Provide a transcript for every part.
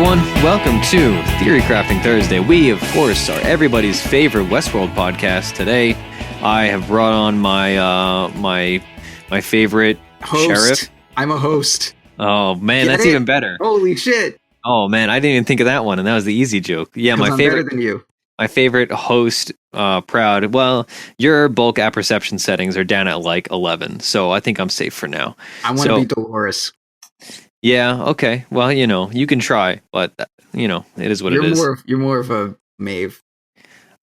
everyone. Welcome to Theorycrafting Thursday. We, of course, are everybody's favorite Westworld podcast. Today, I have brought on my favorite host. Sheriff. I'm a host. Oh, man, Get that's it? even better. Holy shit. Oh, man, I didn't even think of that one, and that was the easy joke. Yeah, my I'm favorite. better than you. My favorite host, Proud. Well, your bulk apperception settings are down at like 11, so I think I'm safe for now. I want to be Dolores. Yeah, okay. Well, you can try, but it is what it is. You're more of a Maeve.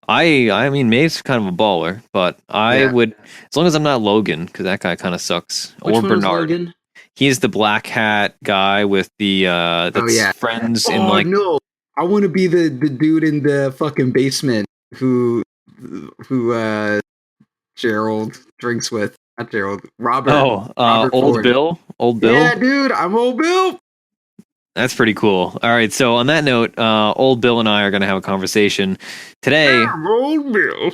I mean, Maeve's kind of a baller, but I would, as long as I'm not Logan, because that guy kind of sucks. Which or one Bernard. Logan? He's the black hat guy with the friends in like. No, I want to be the dude in the fucking basement who Gerald drinks with. Not Gerald. Robert. Oh, Robert Old Ford. Bill. Old Bill. Yeah, dude, I'm Old Bill. That's pretty cool. All right, so on that note, Old Bill and I are going to have a conversation today. I'm Old Bill.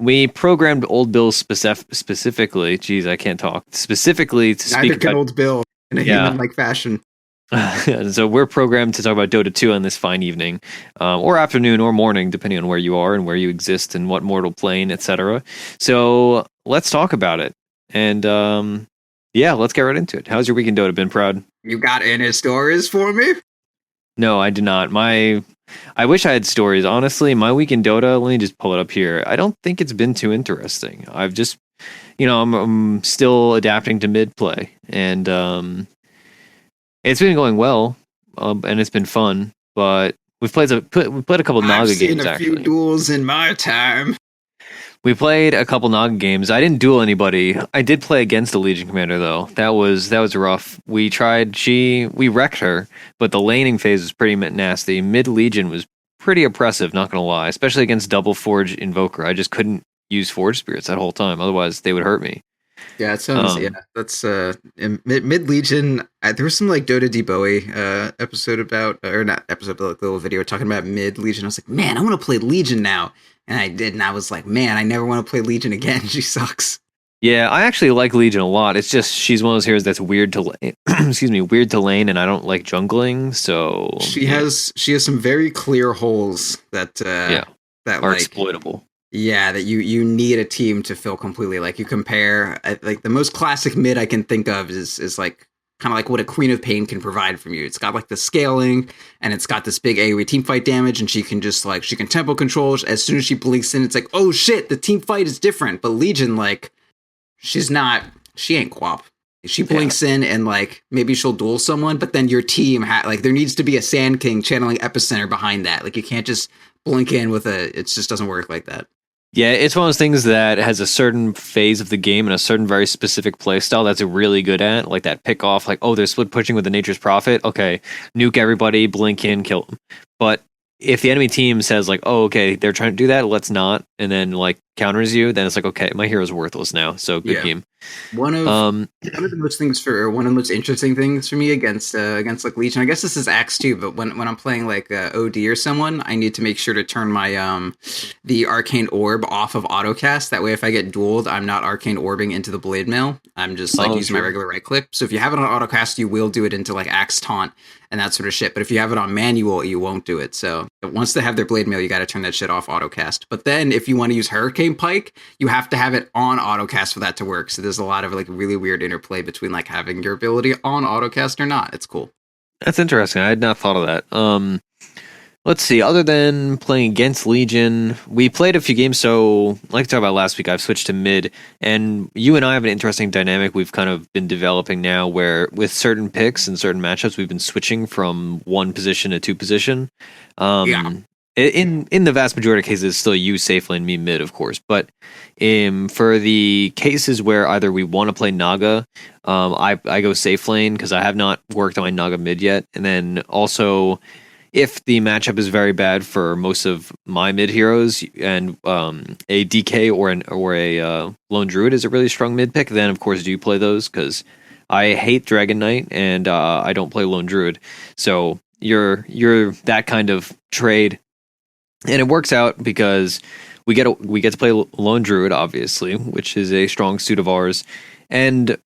We programmed Old Bill specifically. Geez, I can't talk. Specifically to speak about Old Bill in a human-like fashion. So we're programmed to talk about Dota 2 on this fine evening, or afternoon, or morning, depending on where you are and where you exist and what mortal plane, etc. So let's talk about it. And let's get right into it. How's your week in Dota been, Proud? You got any stories for me? No, I do not. I wish I had stories. Honestly, my week in Dota, let me just pull it up here. I don't think it's been too interesting. I've just, I'm still adapting to mid play, and it's been going well, and it's been fun. But we played a couple Naga games. I've seen a few duels in my time. We played a couple Naga games. I didn't duel anybody. I did play against a Legion commander though. That was rough. We wrecked her, but the laning phase was pretty nasty. Mid Legion was pretty oppressive, not gonna lie, especially against double Forge Invoker. I just couldn't use Forge Spirits that whole time, otherwise they would hurt me. Yeah, it sounds. That's Mid Legion. There was some like Dota D Bowie episode about, or not episode, but like little video talking about Mid Legion. I was like, man, I want to play Legion now. And I did, and I was like, man, I never want to play Legion again. She sucks. Yeah, I actually like Legion a lot. It's just she's one of those heroes that's weird to weird to lane, and I don't like jungling. So she has some very clear holes that that are exploitable. Yeah, that you need a team to fill completely. Like you compare, like the most classic mid I can think of is like kind of like what a Queen of Pain can provide from you. It's got like the scaling, and it's got this big AoE team fight damage, and she can tempo control. As soon as she blinks in, it's like, oh shit, the team fight is different. But Legion, like, she ain't Quap. She blinks in, and like maybe she'll duel someone, but then your team there needs to be a Sand King channeling Epicenter behind that. Like you can't just blink in with it just doesn't work like that. Yeah, it's one of those things that has a certain phase of the game and a certain very specific play style that's really good at, like that pick off, like, oh, they're split pushing with the Nature's Prophet. Okay, nuke everybody, blink in, kill them. But if the enemy team says like, oh, okay, they're trying to do that, let's not, and then like counters you, then it's like, okay, my hero's worthless now. So good game. One of the most interesting things for me against like Legion, I guess this is Axe too, but when I'm playing like OD or someone, I need to make sure to turn my the Arcane Orb off of autocast. That way, if I get dueled, I'm not Arcane Orbing into the Blade Mail. I'm just like using my regular right click. So if you have it on autocast, you will do it into like Axe Taunt and that sort of shit. But if you have it on manual, you won't do it. So once they have their Blade Mail, you got to turn that shit off autocast. But then if you want to use Hurricane Pike, you have to have it on autocast for that to work. So there's a lot of like really weird interplay between like having your ability on autocast or not. It's cool. That's interesting. I had not thought of that. Let's see. Other than playing against Legion, we played a few games. So, like I talked about last week, I've switched to mid, and you and I have an interesting dynamic we've kind of been developing now, where with certain picks and certain matchups, we've been switching from one position to two position. In the vast majority of cases, it's still you safe lane, me mid, of course. But for the cases where either we want to play Naga, I go safe lane because I have not worked on my Naga mid yet, and then also, if the matchup is very bad for most of my mid heroes, and a DK or a Lone Druid is a really strong mid pick, then of course do you play those, because I hate Dragon Knight and I don't play Lone Druid. So you're that kind of trade, and it works out because we get to play Lone Druid, obviously, which is a strong suit of ours, and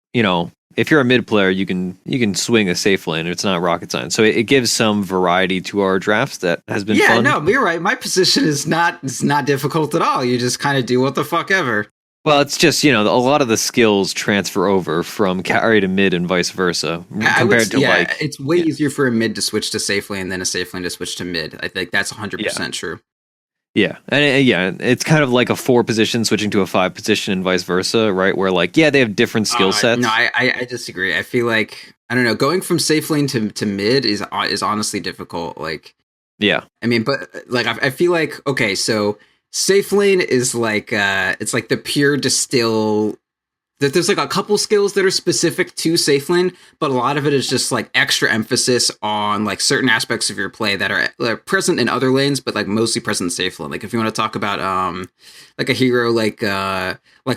if you're a mid player, you can swing a safe lane. It's not rocket science. So it gives some variety to our drafts that has been fun. Yeah, no, you're right. My position is not difficult at all. You just kind of do what the fuck ever. Well, it's just, a lot of the skills transfer over from carry to mid and vice versa. It's way easier for a mid to switch to safe lane than a safe lane to switch to mid. I think that's 100% true. Yeah, and it's kind of like a 4 position switching to a 5 position and vice versa, right? Where they have different skill sets. No, I disagree. I feel like, I don't know, going from safe lane to mid is honestly difficult. Like, yeah, I mean, but like I feel like, okay, so safe lane is like it's like the pure distill. That there's like a couple skills that are specific to safe lane, but a lot of it is just like extra emphasis on like certain aspects of your play that are present in other lanes, but like mostly present in safe lane. Like if you want to talk about like a hero like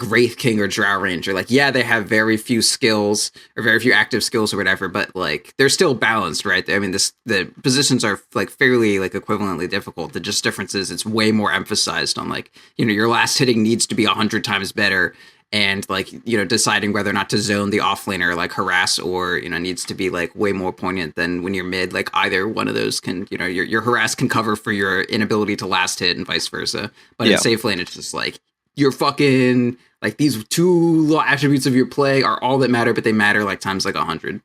Wraith King or Drow Ranger, like they have very few skills or very few active skills or whatever, but like they're still balanced, right? I mean, the positions are like fairly like equivalently difficult. The just difference is it's way more emphasized on like, your last hitting needs to be 100 times better. And like, deciding whether or not to zone the offlaner, like harass, or, needs to be like way more poignant than when you're mid. Like either one of those can, your harass can cover for your inability to last hit and vice versa. But in safe lane, it's just like you're fucking like these 2 little attributes of your play are all that matter, but they matter like times like 100.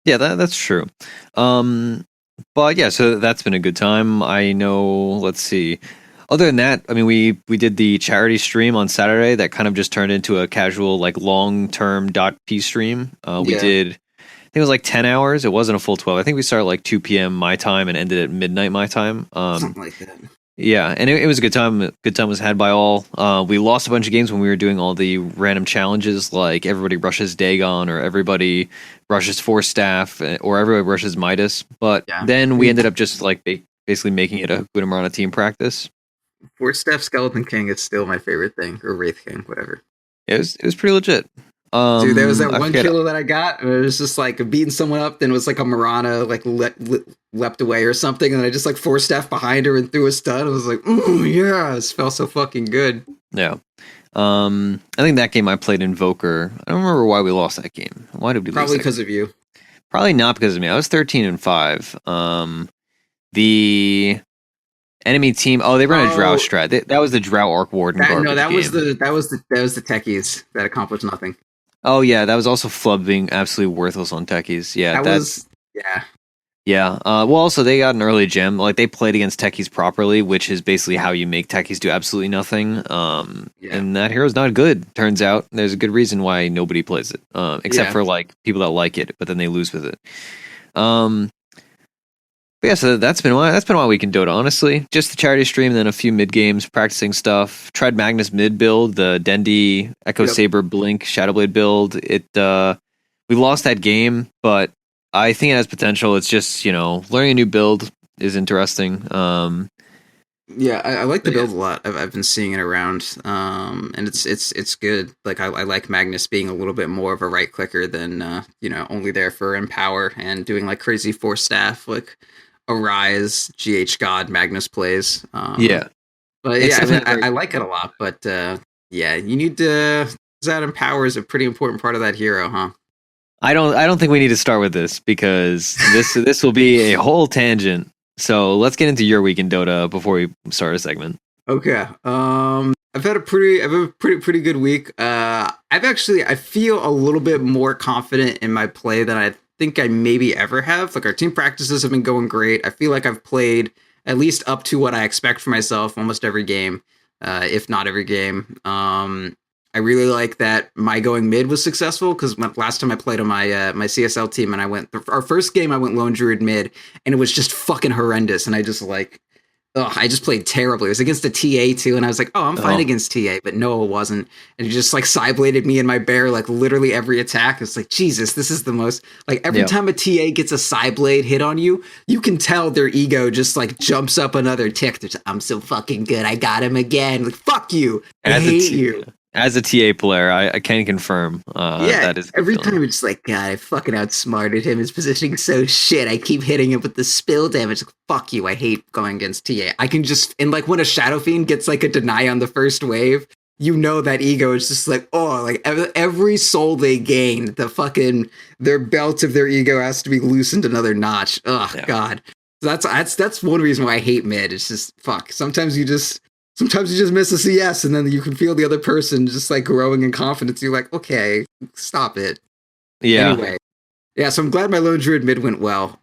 Yeah, that's true. But yeah, so that's been a good time. I know, let's see. Other than that, I mean, we did the charity stream on Saturday that kind of just turned into a casual, like, long-term .p stream. We did, I think it was like 10 hours. It wasn't a full 12. I think we started like 2 p.m. my time and ended at midnight my time. Something like that. Yeah, and it was a good time. Good time was had by all. We lost a bunch of games when we were doing all the random challenges, like everybody rushes Dagon, or everybody rushes Force Staff, or everybody rushes Midas. But then we ended up just like basically making it a good amount of team practice. Force Staff Skeleton King is still my favorite thing, or Wraith King, whatever. It was pretty legit. Dude, there was that one kill that I got, and it was just like beating someone up, then it was like a Marana like leapt away or something, and then I just like Force Staff behind her and threw a stun. I was like, ooh, yes, felt so fucking good. Yeah. I think that game I played Invoker. I don't remember why we lost that game. Why did we lose? Probably because of you. Probably not because of me. I was 13-5. The enemy team. Oh, they ran a Drow strat. That was the Drow Arc Warden. That was the techies that accomplished nothing. Oh yeah, that was also Flub being absolutely worthless on techies. Yeah, Yeah. Well, also they got an early gem. Like they played against techies properly, which is basically how you make techies do absolutely nothing. And that hero's not good. Turns out there's a good reason why nobody plays it, except for like people that like it, but then they lose with it. But yeah, so that's been my week in Dota, honestly. Just the charity stream, and then a few mid games, practicing stuff. Tried Magnus mid build, the Dendi Echo Saber Blink Shadowblade build. We lost that game, but I think it has potential. It's just, learning a new build is interesting. Yeah, I like the build a lot. I've been seeing it around, and it's good. Like I like Magnus being a little bit more of a right clicker than only there for empower and doing like crazy Force Staff like Arise, GH God, Magnus plays. But yeah, I like it a lot. But you need to. That empower is a pretty important part of that hero, huh? I don't think we need to start with this because this will be a whole tangent. So let's get into your week in Dota before we start a segment. Okay. I've had a pretty good week. I feel a little bit more confident in my play than I think I maybe ever have. Like our team practices have been going great. I feel like I've played at least up to what I expect for myself almost every game, if not every game. I really like that my going mid was successful because last time I played on my CSL team and our first game I went lone druid mid and it was just fucking horrendous and I just played terribly. It was against a TA too and I was like, oh, I'm fine against TA, but no, it wasn't. And he just like side-bladed me and my bear like literally every attack. It's like, Jesus, this is the most like every time a TA gets a side blade hit on you, you can tell their ego just like jumps up another tick. I'm so fucking good. I got him again. Like, fuck you. I hate you. As a TA player, I can confirm that is every time it's like, God, I fucking outsmarted him. His positioning's so shit. I keep hitting him with the spill damage. Like, fuck you. I hate going against TA. I can just, and like when a Shadow Fiend gets like a deny on the first wave, you know that ego is just like, oh, like every soul they gain, their belt of their ego has to be loosened another notch. Oh God, that's one reason why I hate mid. It's just fuck. Sometimes you just miss a CS, and then you can feel the other person just like growing in confidence. You're like, okay, stop it. Yeah. Anyway, yeah. So I'm glad my lone druid mid went well.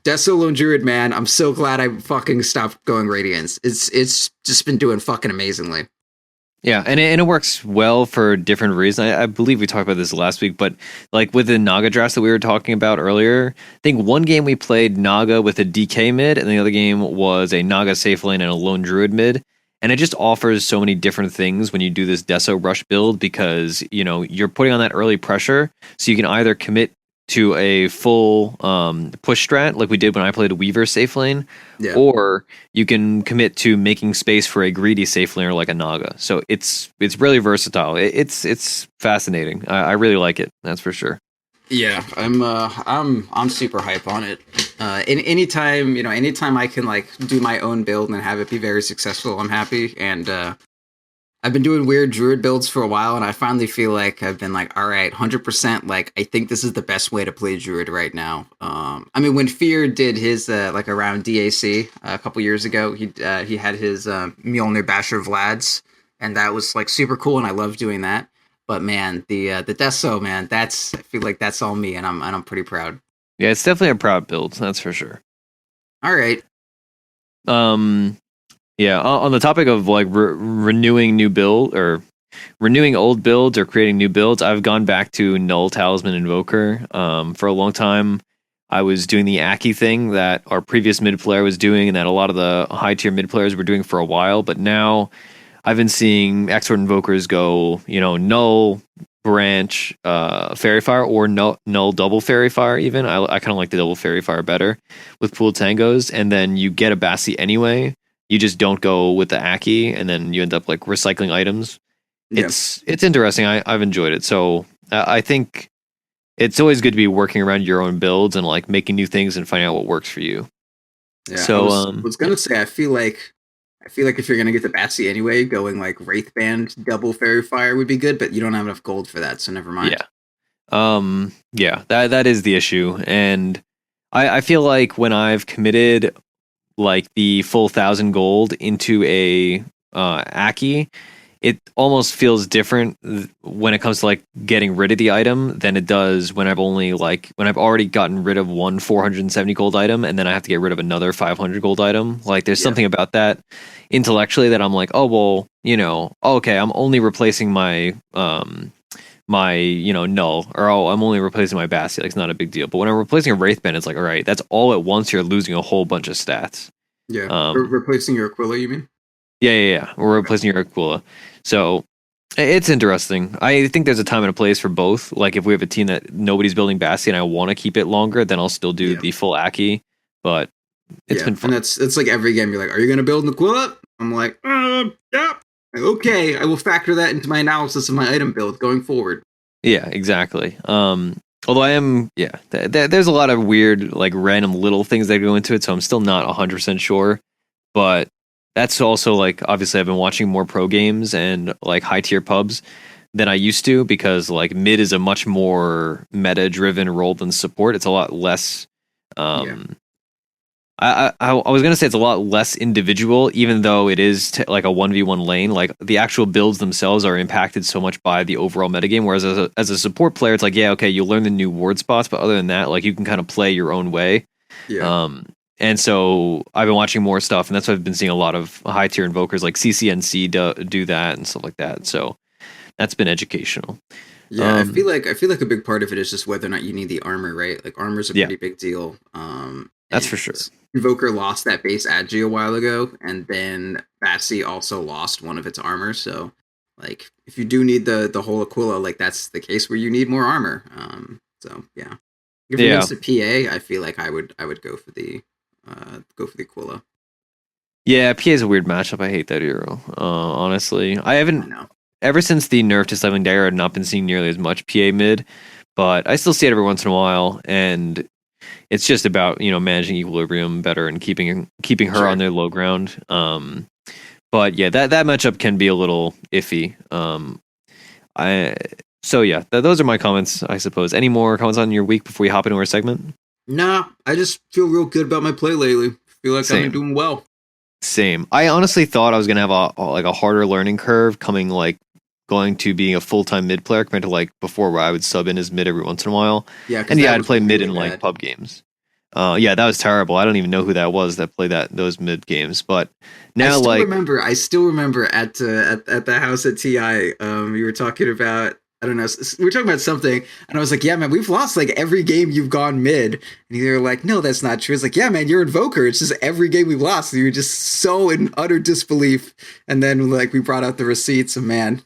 Deso lone druid, man. I'm so glad I fucking stopped going Radiance. It's just been doing fucking amazingly. Yeah, and it works well for different reasons. I believe we talked about this last week, but like with the Naga drafts that we were talking about earlier, I think one game we played Naga with a DK mid, and the other game was a Naga safe lane and a lone druid mid. And it just offers so many different things when you do this Deso rush build because, you know, you're putting on that early pressure, so you can either commit to a full push strat like we did when I played a Weaver safe lane, or you can commit to making space for a greedy safe laner like a Naga. So it's really versatile. It's fascinating. I really like it. That's for sure. Yeah, I'm super hype on it. Anytime I can like do my own build and have it be very successful, I'm happy. And I've been doing weird druid builds for a while, and I finally feel like I've been like, all right, 100%. Like, I think this is the best way to play druid right now. I mean, when Fear did his like around DAC a couple years ago, he had his Mjolnir Basher Vlads, and that was like super cool, and I love doing that. But man, the Deso, man, I feel like that's all me, and I'm pretty proud. Yeah, it's definitely a proud build, that's for sure. All right. Yeah, on the topic of like renewing new build or renewing old builds or creating new builds, I've gone back to Null Talisman Invoker. For a long time, I was doing the Aki thing that our previous mid player was doing, and that a lot of the high tier mid players were doing for a while. But now, I've been seeing Exort Invokers go, you know, Null Branch, Fairy Fire, or Null Double Fairy Fire. Even I kind of like the Double Fairy Fire better with pooled tangos, and then you get a Bassi anyway. You just don't go with the Aki, and then you end up like recycling items. Yeah. It's interesting. I've enjoyed it. So I think it's always good to be working around your own builds and like making new things and finding out what works for you. Yeah. So I was gonna say I feel like if you're gonna get the Batsy anyway, going like Wraithband Double Fairy Fire would be good, but you don't have enough gold for that, so never mind. Yeah. Yeah. That is the issue, and I feel like when I've committed like the full 1,000 gold into a Aki, it almost feels different when it comes to like getting rid of the item than it does when I've already gotten rid of one 470 gold item and then I have to get rid of another 500 gold item. Like there's something about that intellectually that I'm like, oh well, you know, okay, I'm only replacing my my, you know, Null, or I'm only replacing my Bassi, like it's not a big deal. But when I'm replacing a Wraithband, it's like, all right, that's all at once, you're losing a whole bunch of stats. Yeah, replacing your Aquila, you mean? Yeah. We're replacing your Aquila. So it's interesting. I think there's a time and a place for both. Like if we have a team that nobody's building Bassi and I want to keep it longer, then I'll still do the full Aki. But it's been fun. And it's like every game you're like, are you going to build an Aquila? I'm like, yeah. Okay, I will factor that into my analysis of my item build going forward. Yeah, exactly. Although I am, there's a lot of weird, like random little things that go into it, so I'm still not 100% sure. But that's also like, obviously I've been watching more pro games and like high tier pubs than I used to, because like mid is a much more meta driven role than support. It's a lot less, I was going to say it's a lot less individual, even though it is like a 1v1 lane. Like the actual builds themselves are impacted so much by the overall metagame. Whereas as a support player, it's like, yeah, okay, you learn the new ward spots, but other than that, like you can kind of play your own way. Yeah. And so I've been watching more stuff, and that's why I've been seeing a lot of high tier invokers like CCNC do that and stuff like that. So that's been educational. Yeah, I feel like a big part of it is just whether or not you need the armor, right? Like armor's a pretty big deal. That's for sure. Invoker lost that base Agi a while ago, and then Batsy also lost one of its armor. So, like, if you do need the whole Aquila, like that's the case where you need more armor. So yeah, if against a PA, I feel like I would go for the Aquila. Yeah, PA is a weird matchup. I hate that hero. Honestly, I haven't ever since the nerf to Slimming Dagger. I've not been seeing nearly as much PA mid, but I still see it every once in a while, and it's just about, you know, managing equilibrium better and keeping her on their low ground. But yeah, that matchup can be a little iffy. Those are my comments, I suppose. Any more comments on your week before we hop into our segment? Nah, I just feel real good about my play lately. Feel like Same. I'm doing well. Same. I honestly thought I was gonna have a harder learning curve coming going to being a full-time mid player compared to like before where I would sub in as mid every once in a while. Yeah, I'd play mid in like pub games. That was terrible. I don't even know who that was that played those mid games. But now I still remember at the house at TI, you were talking about, I don't know, we were talking about something, and I was like, yeah, man, we've lost like every game you've gone mid. And you were like, no, that's not true. It's like, yeah, man, you're Invoker. It's just every game we've lost. You were just so in utter disbelief. And then like we brought out the receipts, and man.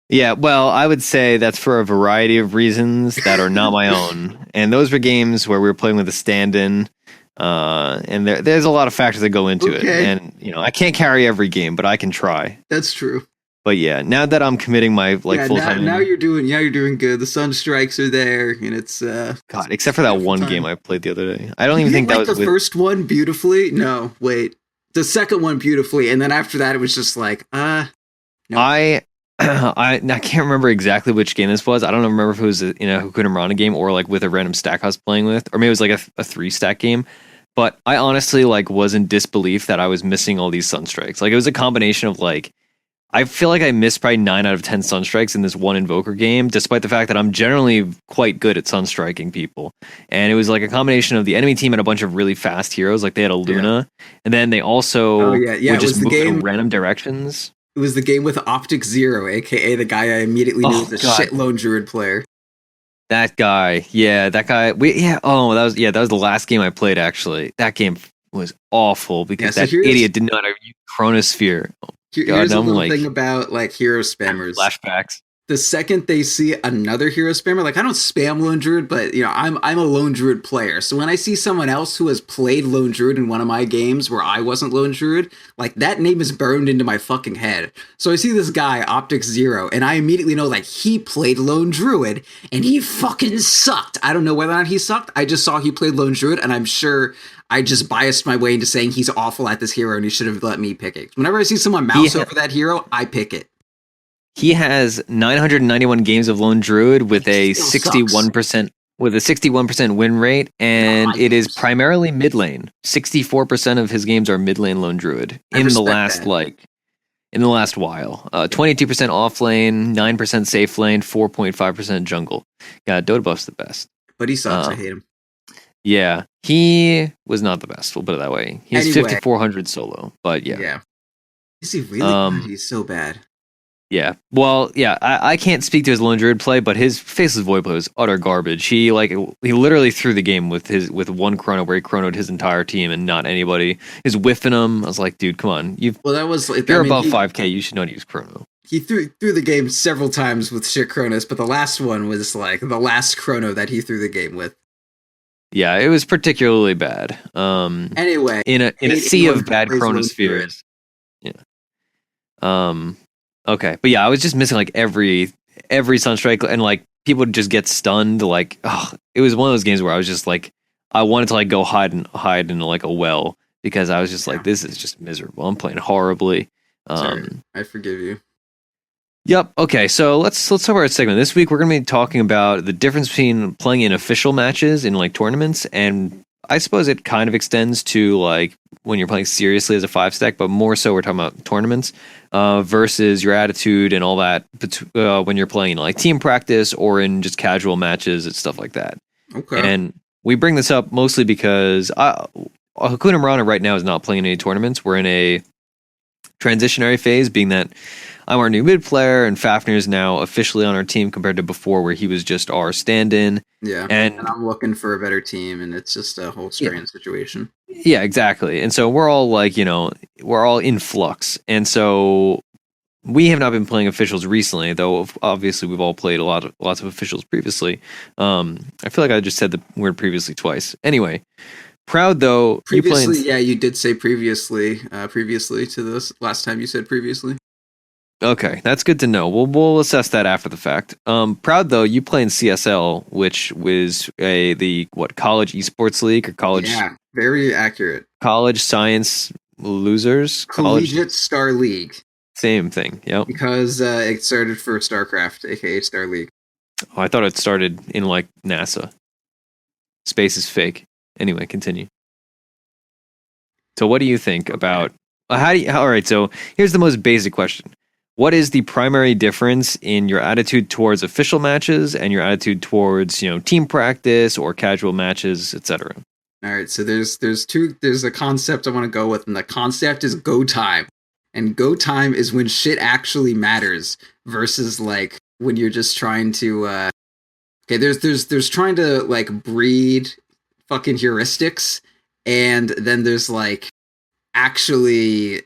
Yeah, well, I would say that's for a variety of reasons that are not my own. And those were games where we were playing with a stand-in. And there's a lot of factors that go into it. And, I can't carry every game, but I can try. That's true. But yeah, now that I'm committing my full-time... Now you're doing good. The sun strikes are there, and it's... God, except for that one game I played the other day. I don't even think that was the first one beautifully? No, wait. The second one beautifully, and then after that it was just like, no. I can't remember exactly which game this was. I don't remember if it was a Hakuna Rana game or like with a random stack I was playing with, or maybe it was like a 3-stack game. But I honestly was in disbelief that I was missing all these sunstrikes. Like it was a combination of I feel like I missed probably 9 out of 10 sunstrikes in this one Invoker game, despite the fact that I'm generally quite good at sunstriking people. And it was like a combination of the enemy team and a bunch of really fast heroes. Like they had a Luna, and then they also would just move in random directions. It was the game with Optic Zero, aka the guy I immediately knew was a shit lone druid player. That guy, that guy. That was the last game I played. Actually, that game was awful because that idiot did not use Chronosphere. Here's a little thing about hero spammers. Flashbacks. The second they see another hero spammer, I don't spam Lone Druid, but I'm a Lone Druid player. So when I see someone else who has played Lone Druid in one of my games where I wasn't Lone Druid, that name is burned into my fucking head. So I see this guy, Optic Zero, and I immediately know he played Lone Druid and he fucking sucked. I don't know whether or not he sucked. I just saw he played Lone Druid, and I'm sure I just biased my way into saying he's awful at this hero and he should have let me pick it. Whenever I see someone mouse over that hero, I pick it. He has 991 games of Lone Druid with a 61% win rate, and it is primarily mid lane. 64% of his games are mid lane Lone Druid in the last while. 22% off lane, 9% safe lane, 4.5% jungle. Yeah, Dota buff's the best. But he sucks. I hate him. Yeah, he was not the best. We'll put it that way. He's 5,400 solo, but yeah. Yeah. Is he really? He's so bad. Yeah. Well, yeah, I can't speak to his Lone Druid play, but his Faceless Void play was utter garbage. He literally threw the game with one chrono where he chronoed his entire team and not anybody. He's whiffing them. I was like, dude, come on. If you're above 5K, you should know how to use chrono. He threw the game several times with shit chronos, but the last one was the last chrono that he threw the game with. Yeah, it was particularly bad. Anyway, in a sea of bad chronospheres. Yeah. Okay, but yeah, I was just missing every sunstrike, and people would just get stunned. It was one of those games where I was just I wanted to go hide in a well because I was just this is just miserable. I'm playing horribly. Sorry, I forgive you. Yep. Okay, so let's talk about our segment. This week we're going to be talking about the difference between playing in official matches in tournaments, and I suppose it kind of extends to when you're playing seriously as a 5-stack, but more so we're talking about tournaments versus your attitude and all that when you're playing team practice or in just casual matches and stuff like that. Okay. And we bring this up mostly because Hakuna Rana right now is not playing any tournaments. We're in a transitionary phase, being that I'm our new mid player and Fafnir is now officially on our team compared to before where he was just our stand-in. Yeah, and I'm looking for a better team, and it's just a whole strange situation. Yeah, exactly. And so we're all we're all in flux. And so we have not been playing officials recently, though obviously we've all played lots of officials previously. I feel like I just said the word previously twice. Anyway, Proud though. You did say previously to this last time you said previously. Okay, that's good to know. We'll assess that after the fact. Proud though, you play in CSL, which was the college esports league or college? Yeah, very accurate. College science losers? Collegiate Star League. Same thing. Yep. Because it started for StarCraft, aka Star League. Oh, I thought it started in like NASA. Space is fake. Anyway, continue. So what do you think about all right, so here's the most basic question. What is the primary difference in your attitude towards official matches and your attitude towards, team practice or casual matches, etc.? All right, so there's a concept I want to go with, and the concept is go time. And go time is when shit actually matters versus like when you're just trying to there's trying to like breed fucking heuristics, and then there's like actually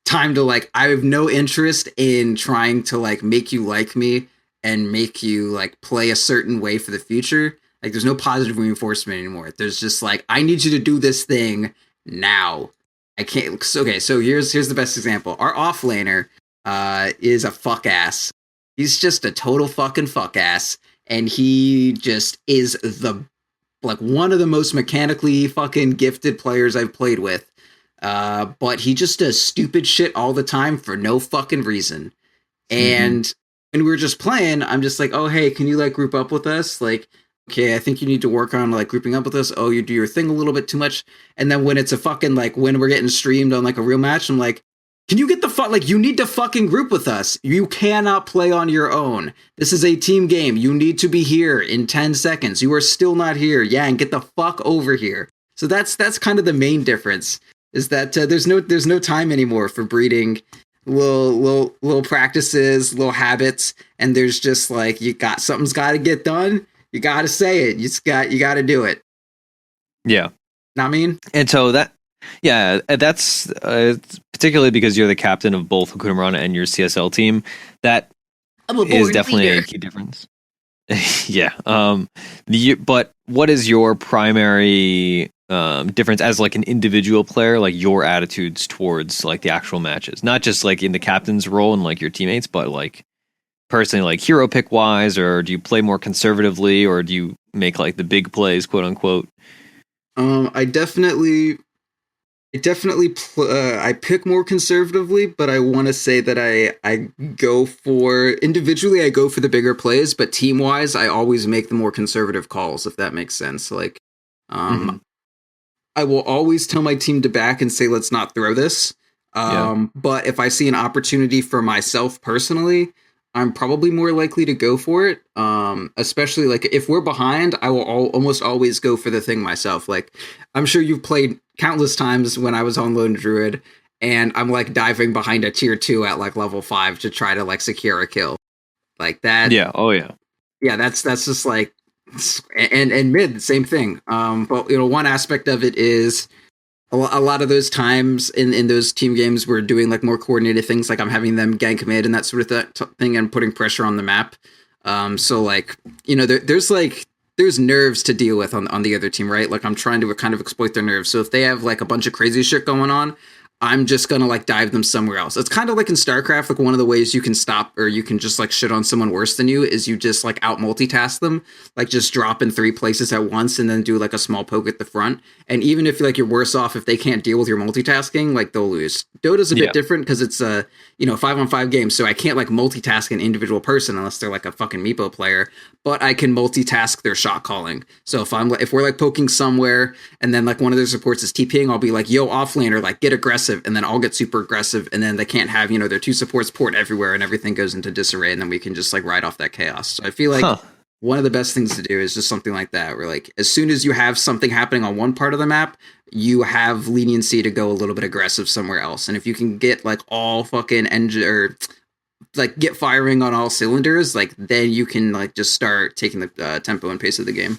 time to like I have no interest in trying to like make you like me and make you like play a certain way for the future. Like there's no positive reinforcement anymore. There's just like I need you to do this thing now. I can't. Okay, so here's the best example. Our offlaner is a fuck ass. He's just a total fucking fuck ass, and he just is the like one of the most mechanically fucking gifted players I've played with. But he just does stupid shit all the time for no fucking reason. And when we were just playing, I'm just like, oh hey, can you like group up with us? Like, okay, I think you need to work on like grouping up with us. Oh, you do your thing a little bit too much. And then when it's a fucking like when we're getting streamed on like a real match, I'm like, can you get the fuck like you need to fucking group with us. You cannot play on your own. This is a team game. You need to be here in 10 seconds. You are still not here. Yeah, and get the fuck over here. So that's kind of the main difference is that there's no time anymore for breeding little practices, little habits, and there's just like something's got to get done. You got to say it. You got to do it. Yeah. Not mean? And so that's particularly because you're the captain of both Hakuna Rana and your CSL team. That is definitely a key difference. Yeah. But what is your primary difference as like an individual player, like your attitudes towards like the actual matches? Not just like in the captain's role and like your teammates, but like personally, like hero pick wise, or do you play more conservatively, or do you make like the big plays, quote unquote? I definitely I pick more conservatively, but I want to say that I go for individually I go for the bigger plays, but team wise I always make the more conservative calls, if that makes sense. Like, I will always tell my team to back and say let's not throw this. But if I see an opportunity for myself personally, I'm probably more likely to go for it. Especially like if we're behind, I will almost always go for the thing myself. Like I'm sure you've played countless times when I was on Lone Druid and I'm like diving behind a tier 2 at like level 5 to try to like secure a kill like that. Yeah. Oh yeah. Yeah. That's just like, and mid, same thing. But one aspect of it is a lot of those times in those team games, we're doing like more coordinated things. Like I'm having them gank mid and that sort of thing and putting pressure on the map. So like, there's nerves to deal with on the other team, right? Like I'm trying to kind of exploit their nerves. So if they have like a bunch of crazy shit going on, I'm just gonna like dive them somewhere else. It's kind of like in StarCraft, like one of the ways you can stop or you can just like shit on someone worse than you is you just like out multitask them, like just drop in 3 places at once and then do like a small poke at the front. And even if like you're worse off, if they can't deal with your multitasking, like they'll lose. Dota's a bit different because it's a 5-on-5 game, so I can't like multitask an individual person unless they're like a fucking Meepo player. But I can multitask their shot calling. So if we're like poking somewhere and then like one of their supports is TPing, I'll be like, yo, offlaner, like get aggressive, and then I'll get super aggressive, and then they can't have, their 2 supports port everywhere and everything goes into disarray, and then we can just like ride off that chaos. So I feel like one of the best things to do is just something like that, where like as soon as you have something happening on one part of the map, you have leniency to go a little bit aggressive somewhere else. And if you can get like all fucking engine or like get firing on all cylinders, like then you can like just start taking the tempo and pace of the game.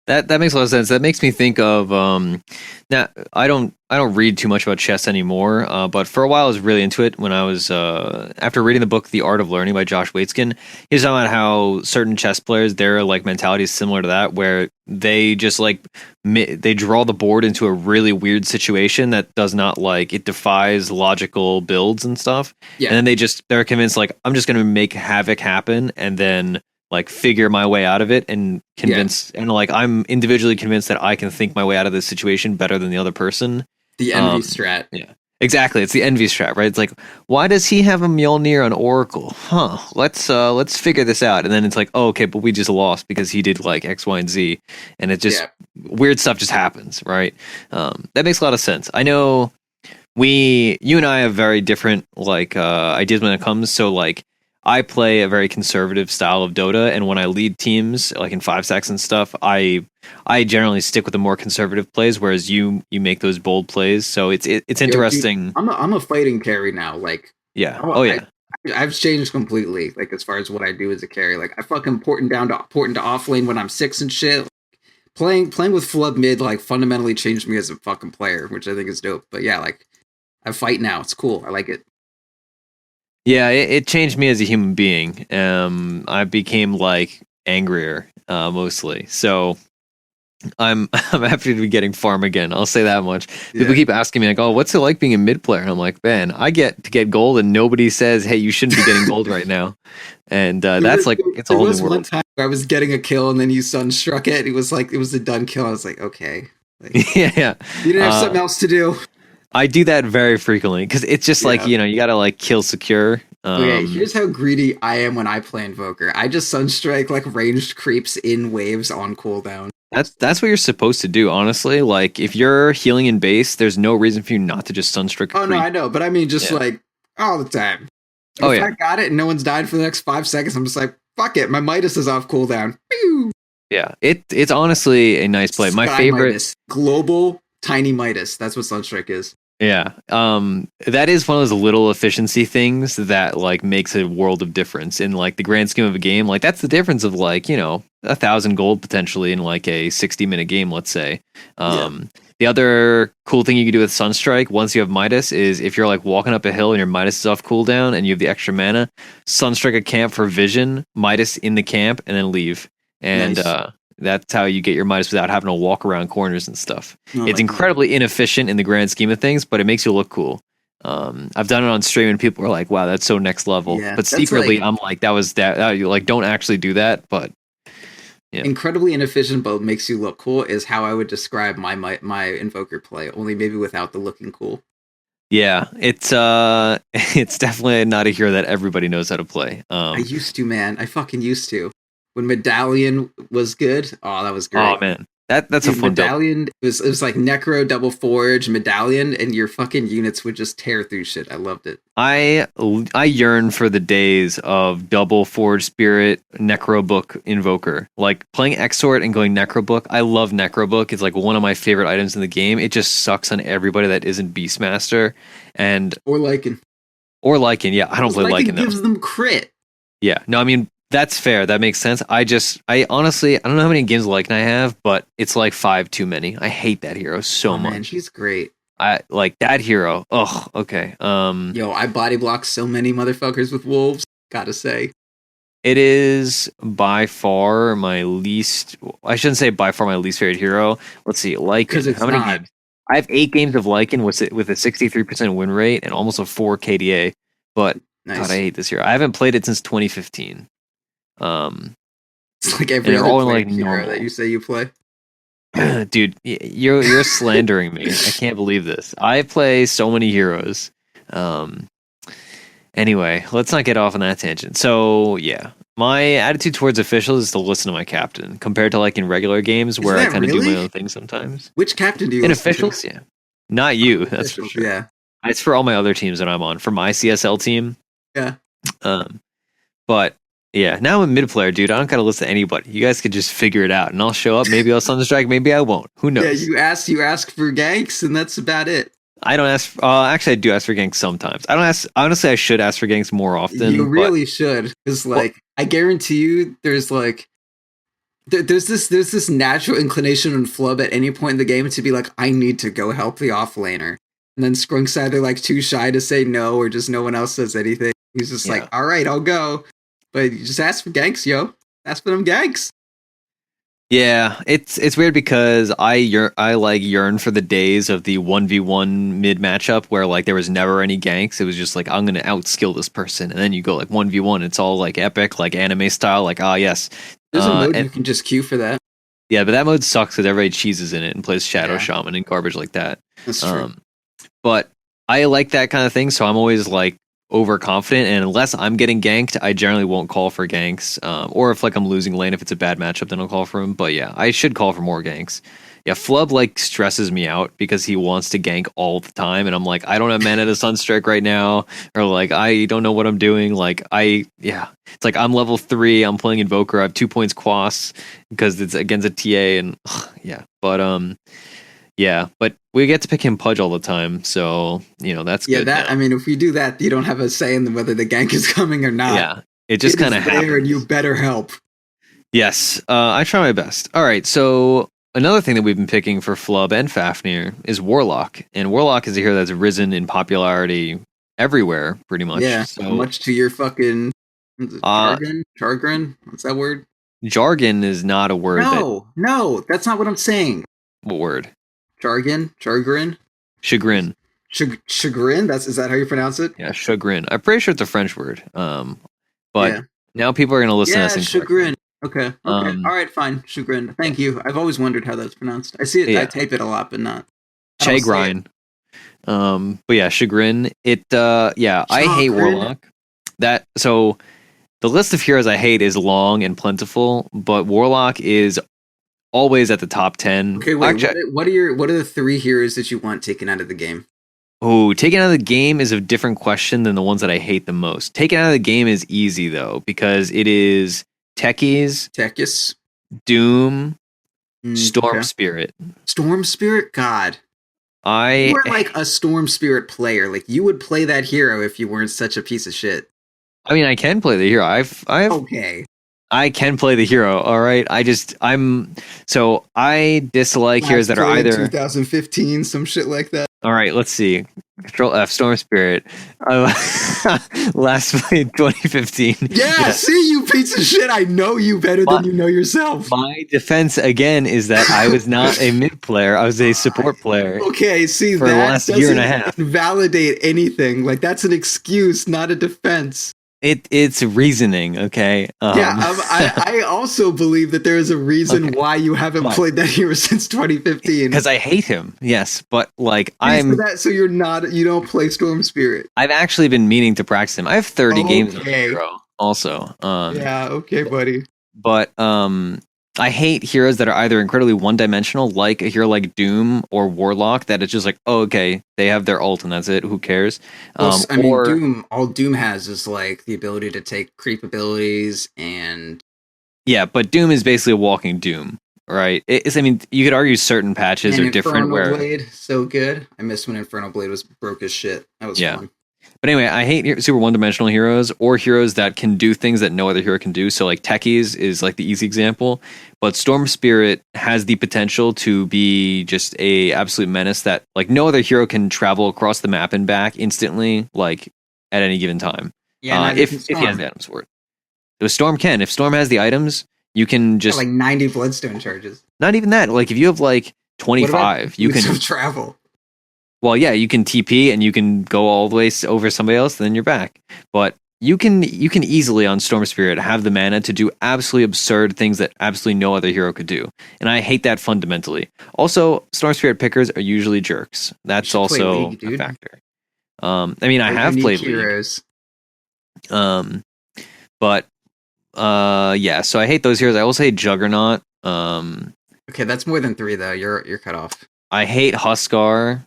That makes a lot of sense. That makes me think of now I don't read too much about chess anymore, but for a while I was really into it when I was after reading the book The Art of Learning by Josh Waitzkin. He's talking about how certain chess players, their like mentality is similar to that, where they just like they draw the board into a really weird situation that does not like it defies logical builds and stuff. Yeah. And then they're convinced like I'm just going to make havoc happen and then like figure my way out of it and convince and like I'm individually convinced that I can think my way out of this situation better than the other person. The envy strat. Yeah. Exactly, it's the envy strat, right? It's like, why does he have a Mjolnir on Oracle? Huh? Let's figure this out. And then it's like, oh, okay, but we just lost because he did like X, Y, and Z, and it just weird stuff just happens, right? That makes a lot of sense. I know you and I have very different like ideas when it comes. So like, I play a very conservative style of Dota, and when I lead teams like in 5-stacks and stuff, I generally stick with the more conservative plays, whereas you make those bold plays. So it's interesting. Dude, I'm a fighting carry now. Like, yeah, yeah. I've changed completely. Like as far as what I do as a carry, like I fucking port into off lane when I'm 6 and shit. Playing with Flood mid like fundamentally changed me as a fucking player, which I think is dope. But yeah, like I fight now. It's cool. I like it. Yeah, it changed me as a human being. I became like angrier mostly. So I'm happy to be getting farm again. I'll say that much. People keep asking me like, "Oh, what's it like being a mid player?" And I'm like, "Man, I get to get gold, and nobody says, hey, you shouldn't be getting gold right now." And that's like it's a whole new world. One time where I was getting a kill, and then you sunstruck it. It was a done kill. I was like, okay, like, yeah. You didn't have something else to do. I do that very frequently because it's just like, you gotta like kill secure. Okay, here's how greedy I am when I play Invoker. I just sunstrike like ranged creeps in waves on cooldown. That's what you're supposed to do, honestly. Like if you're healing in base, there's no reason for you not to just sunstrike. Oh no, I know, but I mean just like all the time. If I got it and no one's died for the next 5 seconds, I'm just like, fuck it, my Midas is off cooldown. Pew! Yeah, it's honestly a nice play. My favorite Midas. Global tiny Midas. That's what sunstrike is. Yeah. That is one of those little efficiency things that like makes a world of difference in like the grand scheme of a game. Like that's the difference of like, 1,000 gold potentially in like a 60-minute game, let's say. The other cool thing you can do with Sunstrike once you have Midas is if you're like walking up a hill and your Midas is off cooldown and you have the extra mana, Sunstrike a camp for vision, Midas in the camp, and then leave. And that's how you get your Midas without having to walk around corners and stuff. It's incredibly inefficient in the grand scheme of things, but it makes you look cool. I've done it on stream and people are like, wow, that's so next level. Yeah, but secretly, I'm like, that was that. You like, don't actually do that, but incredibly inefficient, but makes you look cool is how I would describe my Invoker play. Only maybe without the looking cool. Yeah, it's definitely not a hero that everybody knows how to play. I used to, man. I fucking used to. When Medallion was good, that was great. Oh man, that's a fun Medallion. It was like Necro, Double Forge, Medallion, and your fucking units would just tear through shit. I loved it. I yearn for the days of Double Forge Spirit, Necro Book, Invoker. Like playing Exort and going Necro Book. I love Necro Book. It's like one of my favorite items in the game. It just sucks on everybody that isn't Beastmaster or Lycan. Yeah, I don't play Lycan. Gives them crit. Yeah, no, I mean. That's fair. That makes sense. I honestly, I don't know how many games like I have, but it's like 5 too many. I hate that hero so much. Man, she's great. I like that hero. Oh, okay. Yo, I body block so many motherfuckers with wolves. Gotta say, it is by far my least. I shouldn't say by far my least favorite hero. Let's see, Lycan. How many games? I have 8 games of Lycan with a 63% win rate and almost a 4 KDA. But God, I hate this hero. I haven't played it since 2015. It's like every other like hero that you say you play. Dude, you're slandering me. I can't believe this. I play so many heroes. Anyway, let's not get off on that tangent. So yeah, my attitude towards officials is to listen to my captain, compared to like in regular games where I kind of do my own thing sometimes. Which captain do you in officials? To? Yeah, not you. That's for sure. Yeah, it's for all my other teams that I'm on. For my CSL team. Yeah. But. Yeah, now I'm a mid player, dude. I don't gotta listen to anybody. You guys could just figure it out, and I'll show up. Maybe I'll Sunstrike, maybe I won't. Who knows? Yeah, you ask for ganks, and that's about it. I don't ask. Actually, I do ask for ganks sometimes. I don't ask. Honestly, I should ask for ganks more often. You really should, because I guarantee you, there's this natural inclination in Flub at any point in the game to be like, I need to go help the offlaner, and then Skrunk's either like too shy to say no, or just no one else says anything. He's just like, all right, I'll go. But you just ask for ganks, yo. Ask for them ganks. Yeah, it's weird because I yearn for the days of the 1v1 mid matchup where like there was never any ganks. It was just like I'm gonna outskill this person, and then you go like 1v1. It's all like epic, like anime style. Like yes, there's a mode you can just queue for that. Yeah, but that mode sucks because everybody cheeses in it and plays Shadow Shaman and garbage like that. That's true. but I like that kind of thing, so I'm always like overconfident, and unless I'm getting ganked, I generally won't call for ganks. Or if like I'm losing lane, if it's a bad matchup, then I'll call for him. But yeah, I should call for more ganks. Yeah, Flub like stresses me out because he wants to gank all the time, and I'm like, I don't have mana to Sunstrike right now, or like I don't know what I'm doing. It's like I'm level 3, I'm playing Invoker, I have 2 points quas because it's against a TA, and but we get to pick him Pudge all the time, so that's good. Yeah, I mean, if we do that, you don't have a say in whether the gank is coming or not. Yeah, it just kind of happens. And you better help. Yes, I try my best. All right, so another thing that we've been picking for Flub and Fafnir is Warlock, and Warlock is a hero that's risen in popularity everywhere, pretty much. Yeah, so much to your fucking jargon. What's that word? Jargon is not a word. No, that's not what I'm saying. What word? Chagrin. Chagrin. Chagrin. Is that how you pronounce it? Yeah, chagrin. I'm pretty sure it's a French word. But now people are going to listen to us. Yeah, chagrin. Okay. All right, fine. Chagrin. Thank you. I've always wondered how that's pronounced. I see it. Yeah. I type it a lot, but not. Chagrin. But yeah, chagrin. I hate Warlock. So the list of heroes I hate is long and plentiful, but Warlock is always at the top 10. Okay, wait. What are the 3 heroes that you want taken out of the game? Oh, taken out of the game is a different question than the ones that I hate the most. Taken out of the game is easy though, because it is Tekis, Doom, Storm Spirit. Storm Spirit? God. You are like a Storm Spirit player. Like you would play that hero if you weren't such a piece of shit. I mean, I can play the hero. Okay. I can play the hero, all right? I dislike heroes that are either 2015, some shit like that. All right, let's see. Control F, Storm Spirit. Last played 2015. Yeah, see, you piece of shit. I know you better than you know yourself. My defense, again, is that I was not a mid player. I was a support player. Okay, see, for the last year and a half. Validate anything. Like, that's an excuse, not a defense. It's reasoning, okay? I also believe that there is a reason why you haven't played that hero since 2015. Because I hate him, yes, but like so you don't play Storm Spirit. I've actually been meaning to practice him. I have 30 games of the hero, also. Yeah, okay, buddy. But I hate heroes that are either incredibly one-dimensional, like a hero like Doom or Warlock, that it's just like, oh, okay, they have their ult and that's it. Who cares? Doom. All Doom has is like the ability to take creep abilities and. Yeah, but Doom is basically a walking Doom, right? You could argue certain patches are different. Infernal Blade, so good. I missed when Infernal Blade was broke as shit. That was fun. But anyway, I hate super one-dimensional heroes or heroes that can do things that no other hero can do. So like Techies is like the easy example, but Storm Spirit has the potential to be just a absolute menace that like no other hero can travel across the map and back instantly, like at any given time. Yeah, if he has the items for it. The Storm can. If Storm has the items, you can just like 90 Bloodstone charges. Not even that. Like if you have like 25, you can travel. Well, yeah, you can TP and you can go all the way over somebody else, and then you're back. But you can easily on Storm Spirit have the mana to do absolutely absurd things that absolutely no other hero could do, and I hate that fundamentally. Also, Storm Spirit pickers are usually jerks. That's also a factor. I have played heroes. But so I hate those heroes. I also hate Juggernaut. Okay, that's more than 3 though. You're cut off. I hate Huskar.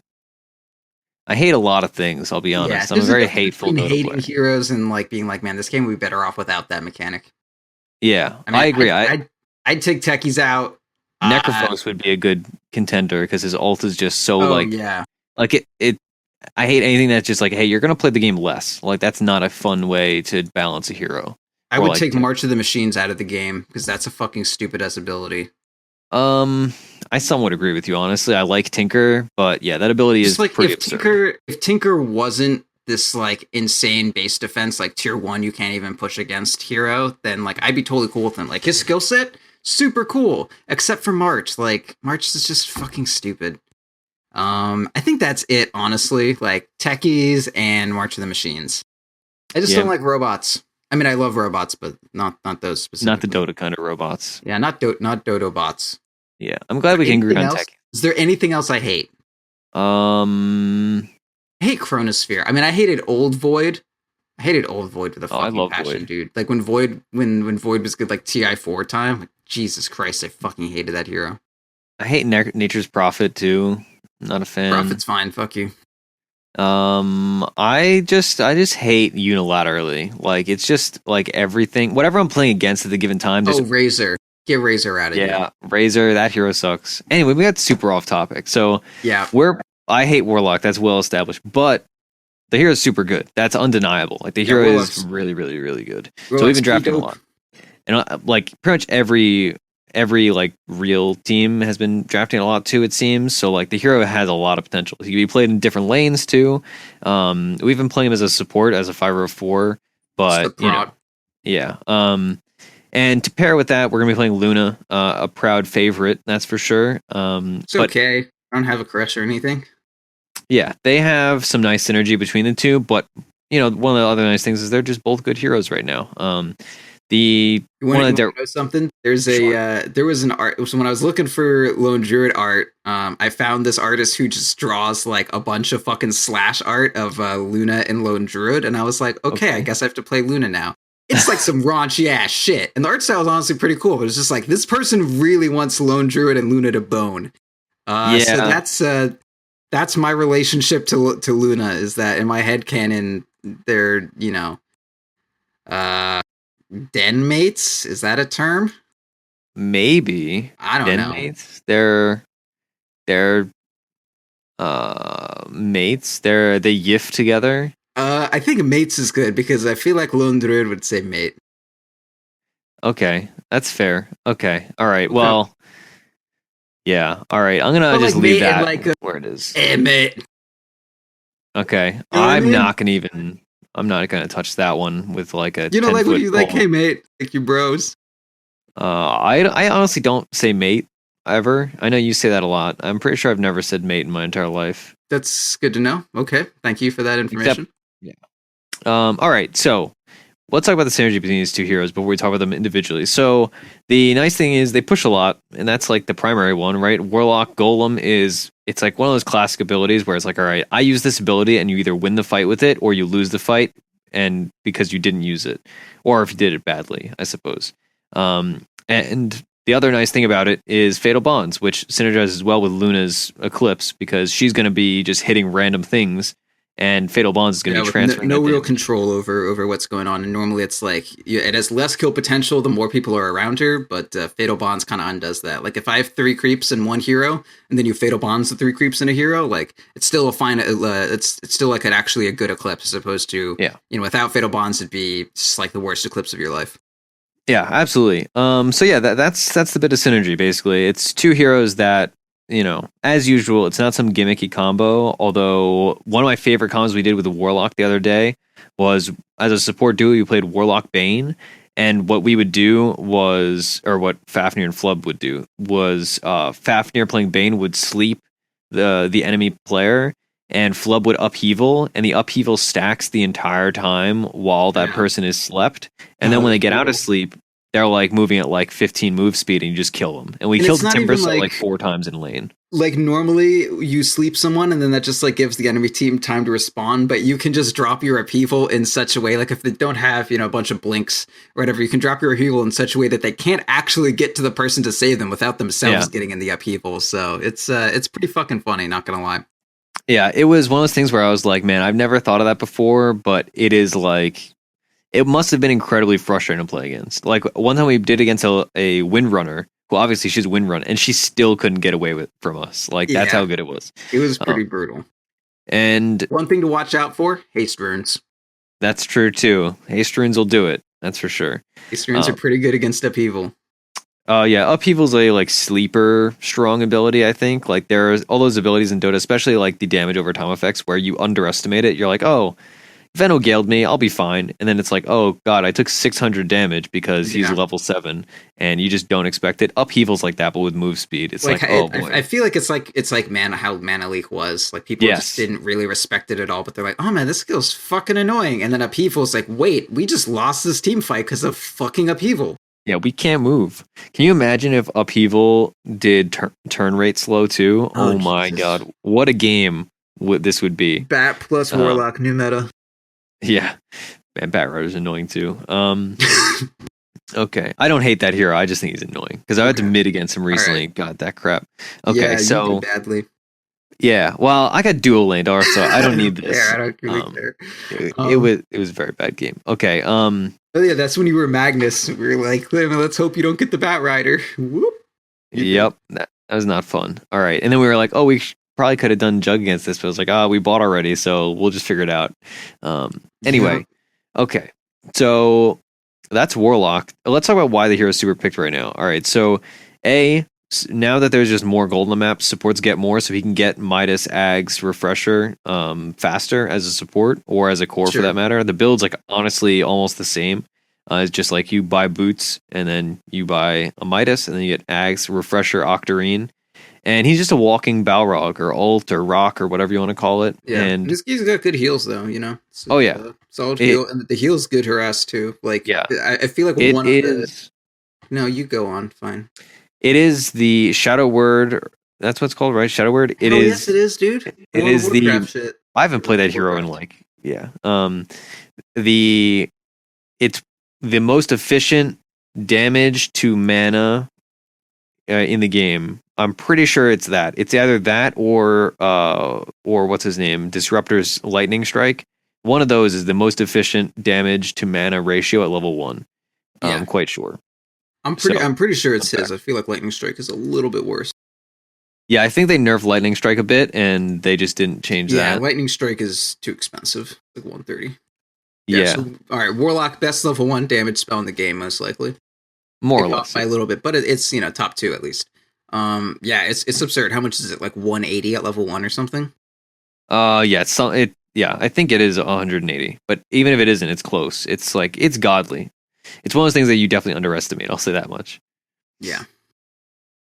I hate a lot of things, I'll be honest. I'm very hateful. Hating heroes and like being like, man, this game would be better off without that mechanic. Yeah, I agree. I'd take Techies out. Necrophos would be a good contender because his ult is just so I hate anything that's just like, hey, you're gonna play the game less. Like that's not a fun way to balance a hero. I would take March of the Machines out of the game because that's a fucking stupid ass ability. I somewhat agree with you, honestly. I like Tinker, but yeah, that ability is like pretty absurd. If Tinker wasn't this like insane base defense, like tier 1 you can't even push against hero, then like I'd be totally cool with him. Like his skill set, super cool. Except for March. Like March is just fucking stupid. I think that's it, honestly. Like Techies and March of the Machines. I just don't like robots. I mean, I love robots, but not those specifically. Not the Dota kind of robots. Yeah, not Dodo bots. Yeah, I'm glad we can agree on tech. Is there anything else I hate? I hate Chronosphere. I mean, I hated Old Void. I hated Old Void with a I fucking love passion, Void. dude. Like when Void was good, like TI4 time. Like, Jesus Christ, I fucking hated that hero. I hate Nature's Prophet too. Not a fan. Prophet's fine. Fuck you. I just hate unilaterally. Like it's just like everything. Whatever I'm playing against at the given time. Oh, Razor. Get Razor out of here. Yeah, Razor. That hero sucks. Anyway, we got super off topic. So Yeah. I hate Warlock. That's well established. But the hero is super good. That's undeniable. Like the hero is really, really, really good. So we've been drafting a lot, and like pretty much every like real team has been drafting a lot too. It seems so. Like the hero has a lot of potential. He can be played in different lanes too. We've been playing him as a support, as a 504, but you know, yeah. And to pair with that, we're gonna be playing Luna, a proud favorite, that's for sure. It's okay. I don't have a crush or anything. Yeah, they have some nice synergy between the two, but you know, one of the other nice things is they're just both good heroes right now. You want to know something? There's there was an art. So when I was looking for Lone Druid art, I found this artist who just draws like a bunch of fucking slash art of Luna and Lone Druid, and I was like, okay, I guess I have to play Luna now. It's like some raunchy ass shit, and the art style is honestly pretty cool. But it's just like this person really wants Lone Druid and Luna to bone. So that's my relationship to Luna. Is that in my headcanon they're den mates? Is that a term? Maybe. I don't know. Mates. They're mates. They yiff together. I think mates is good because I feel like Lone Druid would say mate. Okay, that's fair. Okay, all right. Well, yeah. All right. I'm gonna just leave that where it is. Mate. Okay, you know I'm not gonna touch that one with like a. You know, like when you like, hey mate, like you bros. I honestly don't say mate ever. I know you say that a lot. I'm pretty sure I've never said mate in my entire life. That's good to know. Okay, thank you for that information. All right, so let's talk about the synergy between these two heroes before we talk about them individually. So the nice thing is they push a lot, and that's like the primary one, right? Warlock Golem it's like one of those classic abilities where it's like, all right, I use this ability, and you either win the fight with it or you lose the fight, and because you didn't use it, or if you did it badly, I suppose. And the other nice thing about it is Fatal Bonds, which synergizes well with Luna's Eclipse because she's going to be just hitting random things. And Fatal Bonds is going to be transferring. No real control over what's going on. And normally it's like it has less kill potential the more people are around her, but Fatal Bonds kind of undoes that. Like if I have 3 creeps in one hero, and then you Fatal Bonds the 3 creeps in a hero, like it's still a fine. It's still like actually a good Eclipse as opposed to without Fatal Bonds it'd be just like the worst Eclipse of your life. Yeah, absolutely. So yeah, that's the bit of synergy. Basically, it's 2 heroes that. You know, as usual, it's not some gimmicky combo, although one of my favorite combos we did with the Warlock the other day was, as a support duo, we played Warlock Bane, and what we would do was, or what Fafnir and Flub would do, was Fafnir playing Bane would sleep the enemy player, and Flub would upheaval, and the upheaval stacks the entire time while that person is slept, and then when they get out of sleep, they're like moving at like 15 move speed and you just kill them. And we killed the Timber like 4 times in lane. Like normally you sleep someone and then that just like gives the enemy team time to respond, but you can just drop your upheaval in such a way, like if they don't have, a bunch of blinks or whatever, you can drop your upheaval in such a way that they can't actually get to the person to save them without themselves getting in the upheaval. So it's pretty fucking funny, not gonna lie. Yeah, it was one of those things where I was like, man, I've never thought of that before, but it is like... It must have been incredibly frustrating to play against. Like one time we did against a Windrunner. Well, obviously she's Windrun, and she still couldn't get away from us. Like that's how good it was. It was pretty brutal. And one thing to watch out for: haste runes. That's true too. Haste runes will do it. That's for sure. Haste runes are pretty good against upheaval. Yeah, upheaval's a like sleeper strong ability. I think like there's all those abilities in Dota, especially like the damage over time effects, where you underestimate it. You're like, oh. Veno galed me, I'll be fine. And then it's like, oh god, I took 600 damage because he's level 7, and you just don't expect it. Upheavals like that, but with move speed, it's like oh boy. I feel like it's like how Mana Leak was. Like people just didn't really respect it at all, but they're like, oh man, this skill's fucking annoying. And then Upheaval's like, wait, we just lost this team fight because of fucking Upheaval. Yeah, we can't move. Can you imagine if Upheaval did turn rate slow too? Oh my god, what a game what this would be. Bat plus Warlock, new meta. Yeah. Man, Bat Rider's annoying too. Okay. I don't hate that hero. I just think he's annoying. Because I had to mid against him recently. Right. God, that crap. Okay, yeah, so. You did badly. Yeah, well, I got dual lane, so I don't need this. Yeah, I don't really care. It was a very bad game. Okay. Oh yeah, that's when you were Magnus. We were like, let's hope you don't get the Bat Rider. Whoop. Yep, that was not fun. All right, and then we were like, oh, we probably could have done Jug against this, but I was like, we bought already, so we'll just figure it out. Anyway, okay, so that's Warlock. Let's talk about why the hero's super picked right now. All right, so now that there's just more gold on the map, supports get more, so he can get Midas, Ags, Refresher faster as a support, or as a core for that matter. The build's like honestly almost the same. It's just like you buy boots, and then you buy a Midas, and then you get Ags, Refresher, Octarine. And he's just a walking Balrog, or ult, or rock, or whatever you want to call it. Yeah, and he's got good heals, though, you know? So, oh, yeah. Solid heal, and the heal's good harass, too. Like, yeah. I feel like one of the... No, you go on, fine. It is the Shadow Word. That's what it's called, right? Shadow Word. Yes, it is, dude. It is the. Shit. I haven't played that hero in it's the most efficient damage to mana in the game. I'm pretty sure it's that. It's either that or what's his name? Disruptor's Lightning Strike. One of those is the most efficient damage to mana ratio at level 1. I'm quite sure. I'm pretty sure it's his. I feel like Lightning Strike is a little bit worse. Yeah, I think they nerfed Lightning Strike a bit, and they just didn't change that. Yeah, Lightning Strike is too expensive, like 130. Yeah. So, all right, Warlock, best level 1 damage spell in the game, most likely. More or less. By a little bit, but it's top 2 at least. Yeah, it's absurd. How much is it? Like 180 at level 1 or something? Yeah, I think it is 180. But even if it isn't, it's close. It's like it's godly. It's one of those things that you definitely underestimate. I'll say that much. Yeah.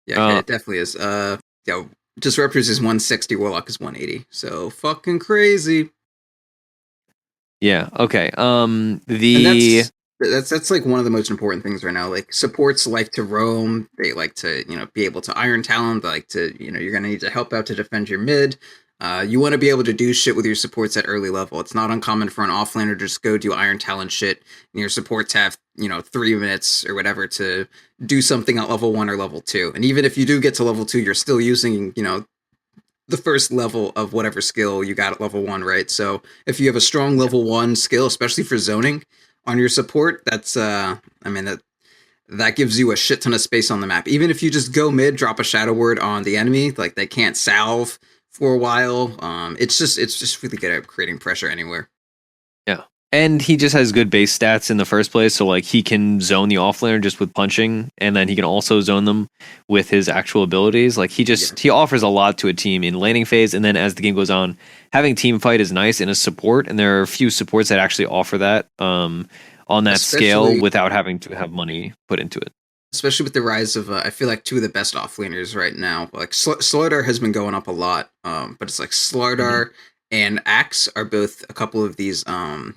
Yeah, it definitely is. Disruptors is 160, Warlock is 180. So fucking crazy. Yeah. Okay. That's like one of the most important things right now. Like supports like to roam. They like to be able to Iron Talon. They like to you're gonna need to help out to defend your mid. You want to be able to do shit with your supports at early level. It's not uncommon for an offlaner to just go do Iron Talon shit, and your supports have 3 minutes or whatever to do something at level 1 or level 2. And even if you do get to level 2, you're still using the first level of whatever skill you got at level 1, right? So if you have a strong level 1 skill, especially for zoning on your support, that's that gives you a shit ton of space on the map. Even if you just go mid, drop a Shadow Word on the enemy, like they can't salve for a while. It's just really good at creating pressure anywhere. Yeah. And he just has good base stats in the first place, so like he can zone the offlaner just with punching, and then he can also zone them with his actual abilities. Like he offers a lot to a team in laning phase, and then as the game goes on, having team fight is nice in a support, and there are a few supports that actually offer that on that scale without having to have money put into it. Especially with the rise of, I feel like 2 of the best offlaners right now. Like Slardar has been going up a lot, but it's like Slardar and Axe are both a couple of these. I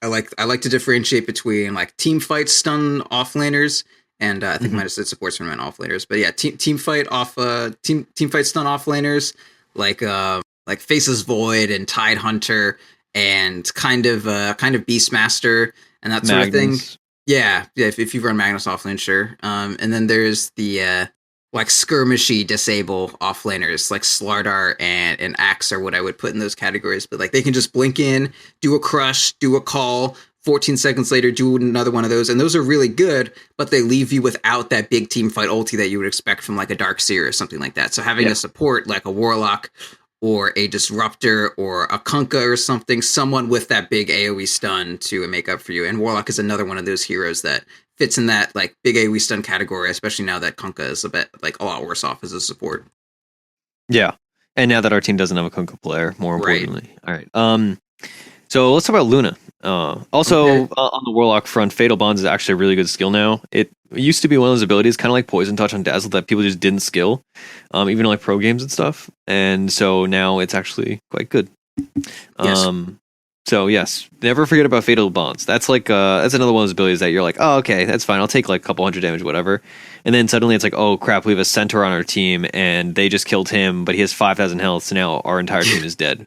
like to differentiate between like team fight stun offlaners and I think Midas did supports from offlaners. But yeah, team fight stun offlaners like Faces Void and Tide Hunter and kind of Beastmaster and that sort of thing. Yeah, if you run Magnus offlane, sure. And then there's the like skirmishy disable offlaners like Slardar and Axe are what I would put in those categories. But like they can just blink in, do a crush, do a call, 14 seconds later do another one of those, and those are really good, but they leave you without that big team fight ulti that you would expect from like a Darkseer or something like that. So having a support like a Warlock or a Disruptor or a Kunkka or something, someone with that big AoE stun to make up for you. And Warlock is another one of those heroes that fits in that like big AoE stun category, especially now that Kunkka is a lot worse off as a support. Yeah. And now that our team doesn't have a Kunkka player, more importantly. All right. So let's talk about Luna. On the Warlock front, Fatal Bonds is actually a really good skill now. It used to be one of those abilities, kind of like Poison Touch on Dazzle, that people just didn't skill, even in like pro games and stuff. And so now it's actually quite good. Yes. So yes, never forget about fatal bonds. That's like that's another one of those abilities that you're like, oh okay, that's fine. I'll take like a couple hundred damage, whatever. And then suddenly it's like, oh crap, we have a centaur on our team, and they just killed him, but he has 5,000 health, so now our entire team is dead.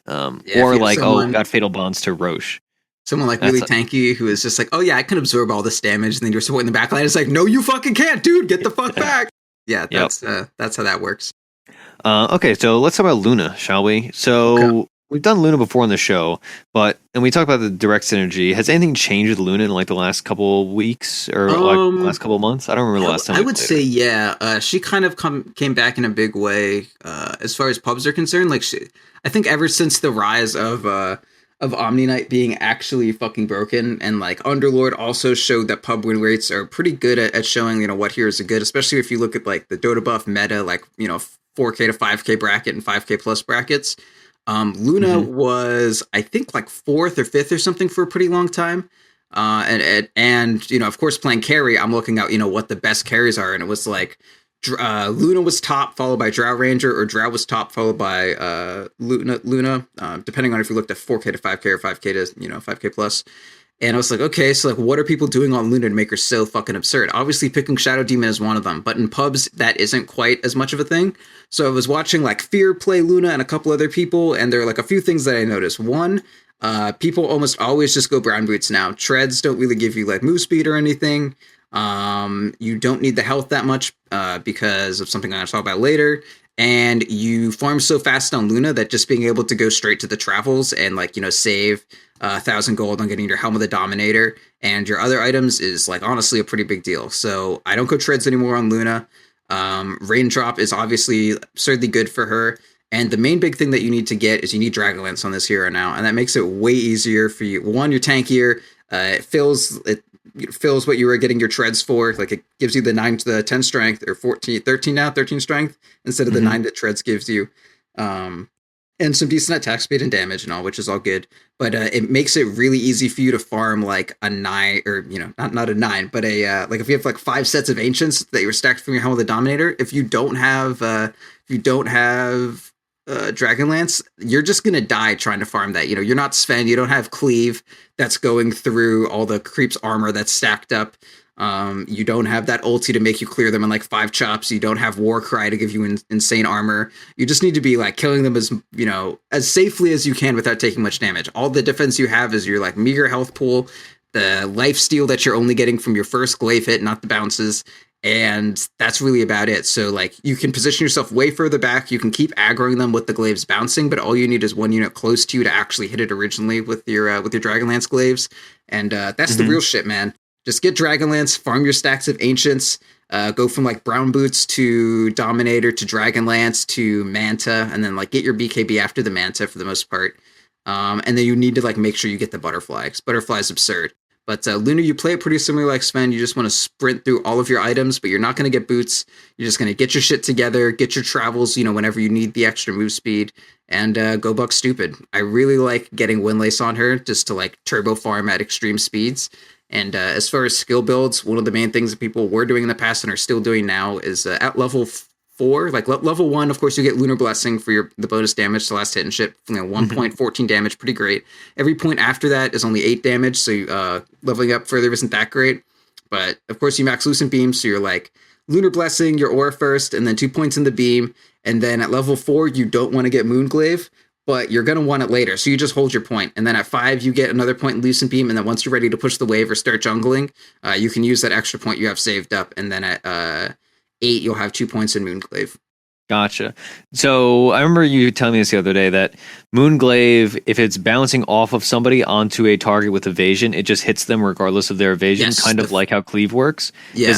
Or like, oh, we got fatal bonds to Roche. Someone like really tanky who is just like, oh yeah, I can absorb all this damage, and then you're supporting the backline. It's like, no, you fucking can't, dude. Get the fuck back. Yeah, that's how that works. Okay, so let's talk about Luna, shall we? So we've done Luna before on the show, and we talked about the direct synergy. Has anything changed with Luna in like the last couple of weeks or like last couple of months? I don't remember the last time. I would say she kind of came back in a big way as far as pubs are concerned. Like I think ever since the rise of Omni Knight being actually fucking broken, and like Underlord also showed that pub win rates are pretty good at showing what heroes are good, especially if you look at like the Dota buff meta, like 4K to 5K bracket and 5K plus brackets. Luna was, I think, like 4th or 5th or something for a pretty long time. And of course, playing carry, I'm looking at, what the best carries are. And it was like, Luna was top, followed by Drow Ranger, or Drow was top, followed by Luna, depending on if you looked at 4K to 5K or 5K to, 5K plus. And I was like, okay, so like, what are people doing on Luna to make her so fucking absurd? Obviously, picking Shadow Demon is one of them, but in pubs, that isn't quite as much of a thing. So I was watching like Fear play Luna and a couple other people, and there are like a few things that I noticed. One, people almost always just go brown boots now. Treads don't really give you like move speed or anything. You don't need the health that much because of something I'm going to talk about later. And you farm so fast on Luna that just being able to go straight to the travels and like, save 1,000 gold on getting your Helm of the Dominator and your other items is like honestly a pretty big deal. So I don't go treads anymore on Luna. Raindrop is obviously absurdly good for her. And the main big thing that you need to get is you need Dragonlance on this hero now. And that makes it way easier for you. One, you're tankier. It fills what you were getting your treads for. Like it gives you the 9 to the 10 strength, or 13 strength instead of the 9 that treads gives you. And some decent attack speed and damage and all, which is all good. But it makes it really easy for you to farm like a 9, or not a 9, but a like if you have like 5 sets of ancients that you were stacked from your Helm of the Dominator. If you don't have Dragonlance, you're just gonna die trying to farm that. You're not Sven, you don't have Cleave that's going through all the creeps armor that's stacked up. You don't have that ulti to make you clear them in like 5 chops. You don't have Warcry to give you insane armor. You just need to be like killing them as safely as you can without taking much damage. All the defense you have is your like meager health pool, the life steal that you're only getting from your first glaive hit, not the bounces. And that's really about it. So like you can position yourself way further back. You can keep aggroing them with the glaives bouncing, but all you need is one unit close to you to actually hit it originally with your Dragonlance glaives. And that's the real shit, man. Just get Dragonlance, farm your stacks of ancients, go from like brown boots to Dominator to Dragonlance to Manta, and then like get your BKB after the Manta for the most part. And then you need to like make sure you get the Butterfly, because Butterfly is absurd. But Luna, you play it pretty similar like Sven. You just want to sprint through all of your items, but you're not going to get boots. You're just going to get your shit together, get your travels, whenever you need the extra move speed, and go buck stupid. I really like getting Windlace on her just to like turbo farm at extreme speeds. And as far as skill builds, one of the main things that people were doing in the past and are still doing now is at level 4, like level 1, of course, you get Lunar Blessing for the bonus damage to last hit and shit. 1 point, 14 damage, pretty great. Every point after that is only 8 damage, so leveling up further isn't that great. But of course, you max Lucent Beam, so you're like Lunar Blessing, your aura first, and then 2 points in the beam. And then at level 4, you don't want to get Moonglaive, but you're going to want it later. So you just hold your point. And then at 5, you get another point in Lucent Beam. And then once you're ready to push the wave or start jungling, you can use that extra point you have saved up. And then at 8, you'll have 2 points in Moonglaive. Gotcha. So I remember you telling me this the other day that Moonglaive, if it's bouncing off of somebody onto a target with evasion, it just hits them regardless of their evasion, kind of like how Cleave works. Yeah.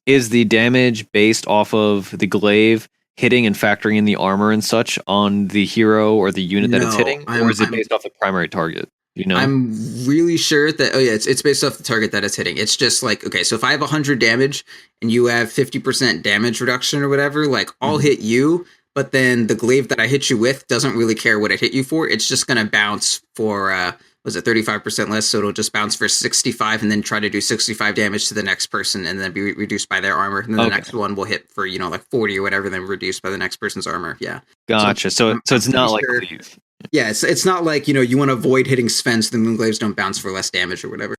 Is the damage based off of the glaive hitting and factoring in the armor and such on the hero or the unit that it's hitting? Or is it based off the primary target? I'm really sure that, it's based off the target that it's hitting. It's just like, okay, so if I have 100 damage and you have 50% damage reduction or whatever, like I'll hit you, but then the glaive that I hit you with doesn't really care what it hit you for. It's just going to bounce for, 35% less, so it'll just bounce for 65 and then try to do 65 damage to the next person and then be reduced by their armor. And then the next one will hit for, like 40 or whatever, then reduced by the next person's armor. Yeah. Gotcha. So it's not like Cleave. Yeah, it's not like, you want to avoid hitting Sven so the Moonglaves don't bounce for less damage or whatever.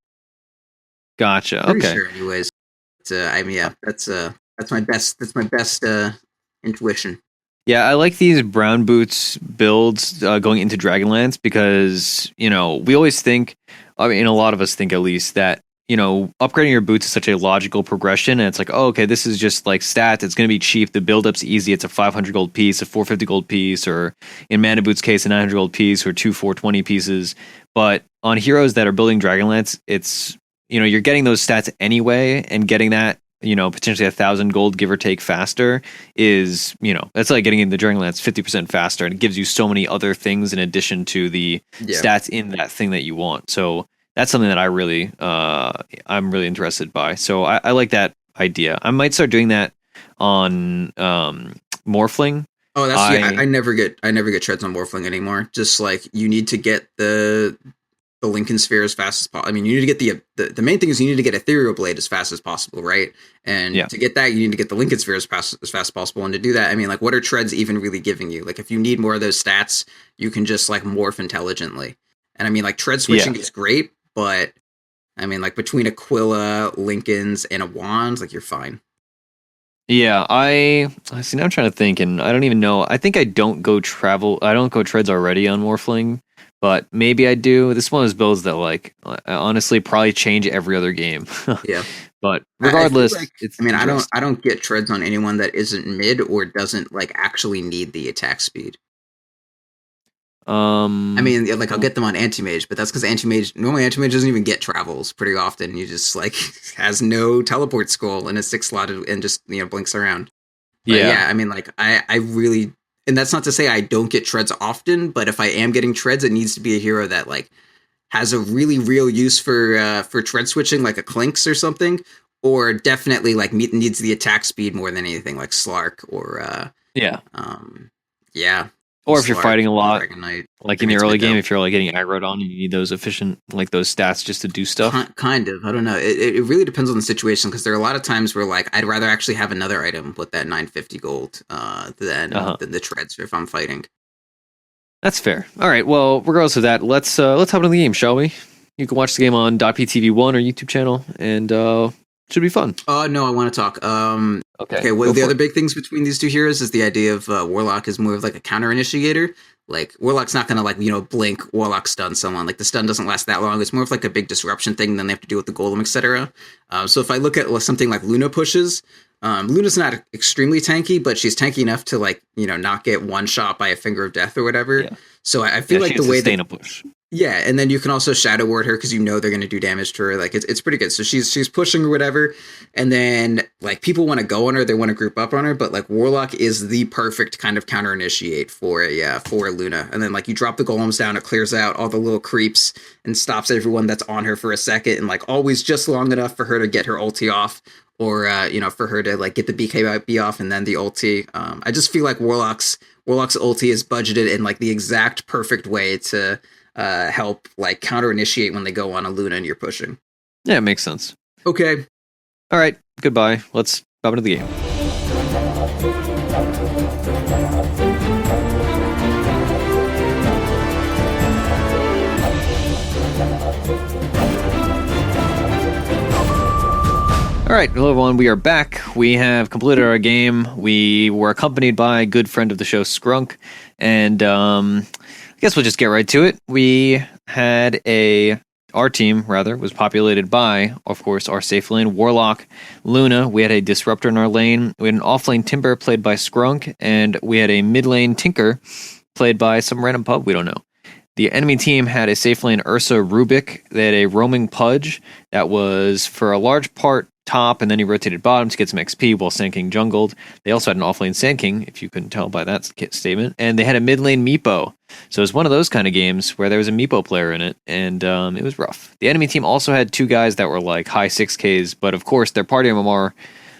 Gotcha. Pretty Okay. sure, anyways. I mean, yeah, that's my best. That's my best intuition. Yeah, I like these brown boots builds going into Dragonlance because, we always think, I mean, a lot of us think at least, that, upgrading your boots is such a logical progression. And it's like, oh, okay, this is just like stats. It's going to be cheap. The build up's easy. It's a 500 gold piece, a 450 gold piece, or in Mana Boots' case, a 900 gold piece, or two 420 pieces. But on heroes that are building Dragonlance, it's, you're getting those stats anyway, and getting that, potentially 1,000 gold, give or take, faster is, that's like getting in the Dragonlance 50% faster, and it gives you so many other things in addition to the stats in that thing that you want. So that's something that I'm really interested by. So I like that idea. I might start doing that on Morphling. Oh, I never get treads on Morphling anymore. Just like, you need to get the Lincoln Sphere as fast as possible. I mean, you need to get the main thing is you need to get Ethereal Blade as fast as possible, right? And to get that, you need to get the Lincoln Sphere as fast as possible. And to do that, I mean, like, what are treads even really giving you? Like, if you need more of those stats, you can just like morph intelligently. And I mean, like, tread switching is great, but I mean, like, between Aquila, Lincolns, and a wand, like, you're fine. Yeah, I see. Now I'm trying to think, and I don't even know. I think I don't go treads already on Morphling, but maybe I do. This one is builds that, like, honestly probably change every other game. Yeah, but regardless, I don't get treads on anyone that isn't mid or doesn't like actually need the attack speed. I mean, like, I'll get them on Anti-Mage, but that's because normally Anti-Mage doesn't even get travels pretty often. He just like has no teleport skull and is 6 slotted and just blinks around. But yeah, I mean, like, I really, and that's not to say I don't get treads often, but if I am getting treads, it needs to be a hero that like has a really real use for tread switching, like a Clinks or something, or definitely like needs the attack speed more than anything, like Slark or Or if you're fighting a lot, like in the early game, though. if you're like getting aggroed on, and you need those efficient, like those stats just to do stuff. Kind of. I don't know. It really depends on the situation, because there are a lot of times where like I'd rather actually have another item with that 950 gold than the treads if I'm fighting. That's fair. All right. Well, regardless of that, let's hop into the game, shall we? You can watch the game on .ptv1 or YouTube channel, and should be fun. No, I want to talk. Okay. Well, the other big things between these two heroes is the idea of Warlock is more of like a counter initiator. Like, Warlock's not gonna like blink Warlock stun someone. Like, the stun doesn't last that long. It's more of like a big disruption thing. Then they have to deal with the golem, etc. So if I look at something like Luna pushes, Luna's not extremely tanky, but she's tanky enough to like not get one shot by a finger of death or whatever. Yeah. So I feel like the way that push. Yeah, and then you can also shadow ward her because they're going to do damage to her. Like, it's pretty good. So she's pushing or whatever, and then like people want to go on her, they want to group up on her, but like Warlock is the perfect kind of counter initiate for Luna. And then like you drop the golems down, it clears out all the little creeps and stops everyone that's on her for a second, and like always just long enough for her to get her ulti off, or for her to like get the BKB off and then the ulti. I just feel like Warlock's ulti is budgeted in like the exact perfect way to help like counter initiate when they go on a Luna and you're pushing. Yeah, it makes sense. Okay. All right. Goodbye. Let's hop into the game. All right, hello everyone. We are back. We have completed our game. We were accompanied by a good friend of the show, Skrunk, and I guess we'll just get right to it. We had our team was populated by, of course, our safe lane, Warlock, Luna. We had a Disruptor in our lane. We had an off-lane Timber played by Skrunk, and we had a mid-lane Tinker played by some random pub we don't know. The enemy team had a safe lane Ursa Rubik. They had a roaming Pudge that was, for a large part, top, and then he rotated bottom to get some XP while Sand King jungled. They also had an off-lane Sand King, if you couldn't tell by that statement. And they had a mid-lane Meepo. So it was one of those kind of games where there was a Meepo player in it, and it was rough. The enemy team also had two guys that were like high 6Ks, but of course their party MMR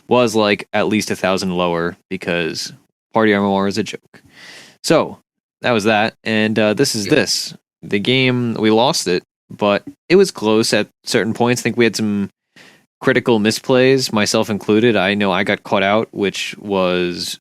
was like at least 1,000 lower because party MMR is a joke. So that was that, and this is this. The game, we lost it, but it was close at certain points. I think we had some critical misplays, myself included. I know I got caught out, which was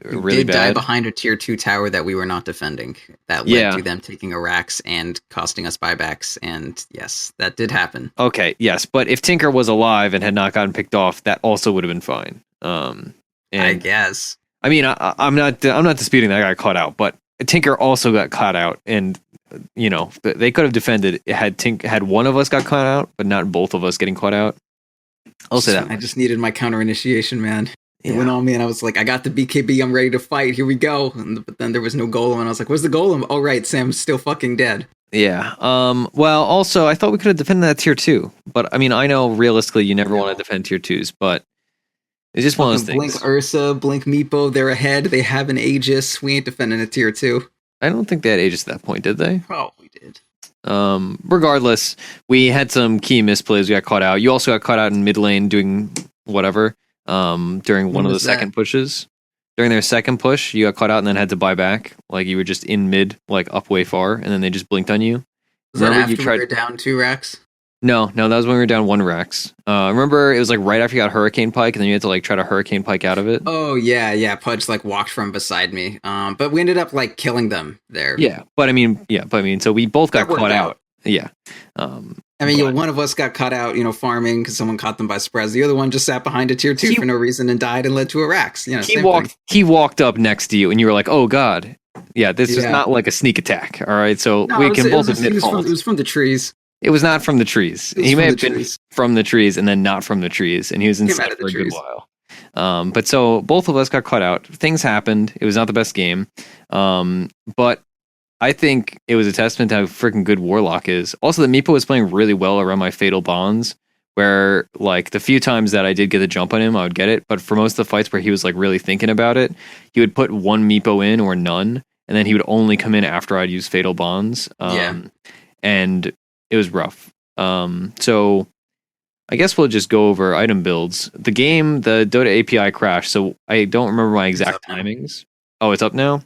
really did die bad. behind a tier 2 tower that we were not defending. That led to them taking a Rax and costing us buybacks. And yes, that did happen. Okay, yes, but if Tinker was alive and had not gotten picked off, that also would have been fine. I guess. I mean, I'm not disputing that I got caught out, but Tinker also got caught out, and you know they could have defended had one of us got caught out, but not both of us getting caught out. I'll say that. I just needed my counter initiation, man. It went on me, and I was like, I got the BKB, I'm ready to fight, here we go. But then there was no golem, and I was like, where's the golem? Oh, right, Sam's still fucking dead. Yeah. Well, also, I thought we could have defended that tier 2. But, I mean, I know realistically you never want to defend tier 2s, but it's just one of those things. Blink Ursa, Blink Meepo, they're ahead. They have an Aegis. We ain't defending a tier 2. I don't think they had Aegis at that point, did they? Probably did. Regardless, we had some key misplays. We got caught out. You also got caught out in mid lane doing whatever during one of the second pushes. During their second push, you got caught out and then had to buy back. Like you were just in mid, like up way far, and then they just blinked on you. Was that after we were down 2 racks? No, that was when we were down 1 Rax. Remember, it was like right after you got Hurricane Pike, and then you had to like try to Hurricane Pike out of it. Oh yeah. Pudge like walked from beside me. But we ended up like killing them there. Yeah, but I mean, so we both got caught out. Yeah. I mean, one of us got caught out, farming because someone caught them by surprise. The other one just sat behind a tier 2 for no reason and died and led to a Rax. He walked up next to you, and you were like, "Oh God, yeah, this is not like a sneak attack." All right, so we can both admit fault. It was from the trees. It was not from the trees. He may have been from the trees and then not from the trees, and he was inside for a good while. But so both of us got caught out. Things happened. It was not the best game. But I think it was a testament to how freaking good Warlock is. Also, the Meepo was playing really well around my Fatal Bonds, where like the few times that I did get the jump on him, I would get it. But for most of the fights where he was like really thinking about it, he would put one Meepo in or none, and then he would only come in after I'd use Fatal Bonds. And it was rough. So I guess we'll just go over item builds. The game, the Dota API crashed, so I don't remember my exact timings. Oh, it's up now?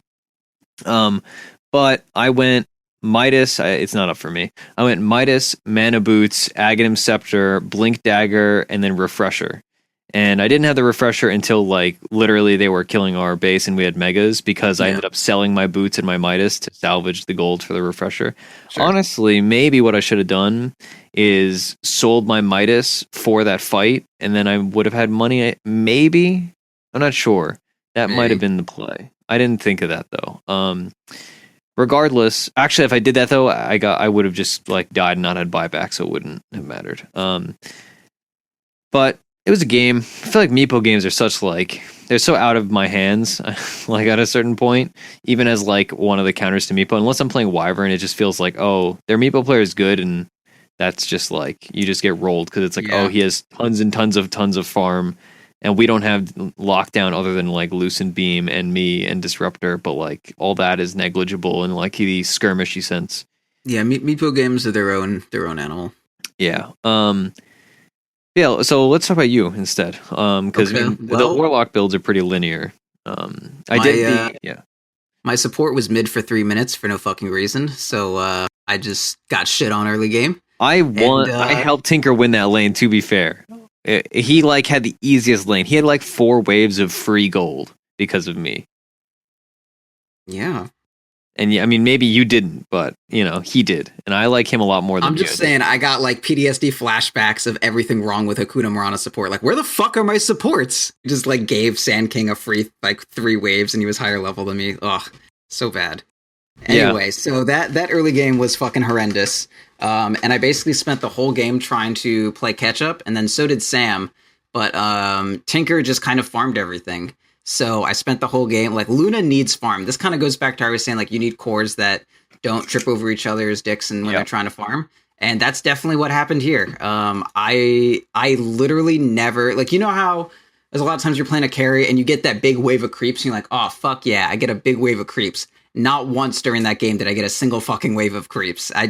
But I went Midas, it's not up for me. I went Midas, Mana Boots, Aghanim Scepter, Blink Dagger, and then Refresher. And I didn't have the Refresher until like literally they were killing our base and we had Megas because I ended up selling my boots and my Midas to salvage the gold for the Refresher. Sure. Honestly, maybe what I should have done is sold my Midas for that fight and then I would have had money. Maybe. I'm not sure. That might have been the play. I didn't think of that though. Regardless, actually, if I did that though, I would have just like died and not had buyback, so it wouldn't have mattered. But it was a game. I feel like Meepo games are such like they're so out of my hands. Like at a certain point, even as like one of the counters to Meepo, unless I'm playing Wyvern, it just feels like their Meepo player is good, and that's just like you just get rolled because it's like he has tons and tons of farm. And we don't have lockdown other than like Lucent Beam and me and Disruptor, but like all that is negligible in like the skirmishy sense. Yeah, Meepo games are their own animal. Yeah. Yeah. So let's talk about you instead, because the Warlock builds are pretty linear. My support was mid for 3 minutes for no fucking reason, so I just got shit on early game. I helped Tinker win that lane. To be fair. He like had the easiest lane. He had like 4 waves of free gold because of me. Yeah. And I mean, maybe you didn't, but he did. And I like him a lot more than you. I'm just saying, I got like PTSD flashbacks of everything wrong with Hakuna Marana support. Like, where the fuck are my supports? He just like gave Sand King a free like 3 waves and he was higher level than me. Ugh, so bad. Anyway, so that early game was fucking horrendous. And I basically spent the whole game trying to play catch up, and then so did Sam. But Tinker just kind of farmed everything. So I spent the whole game like Luna needs farm. This kind of goes back to I was saying like you need cores that don't trip over each other's dicks and when they're trying to farm. And that's definitely what happened here. I literally never like how there's a lot of times you're playing a carry and you get that big wave of creeps and you're like, oh fuck yeah, I get a big wave of creeps. Not once during that game did I get a single fucking wave of creeps. I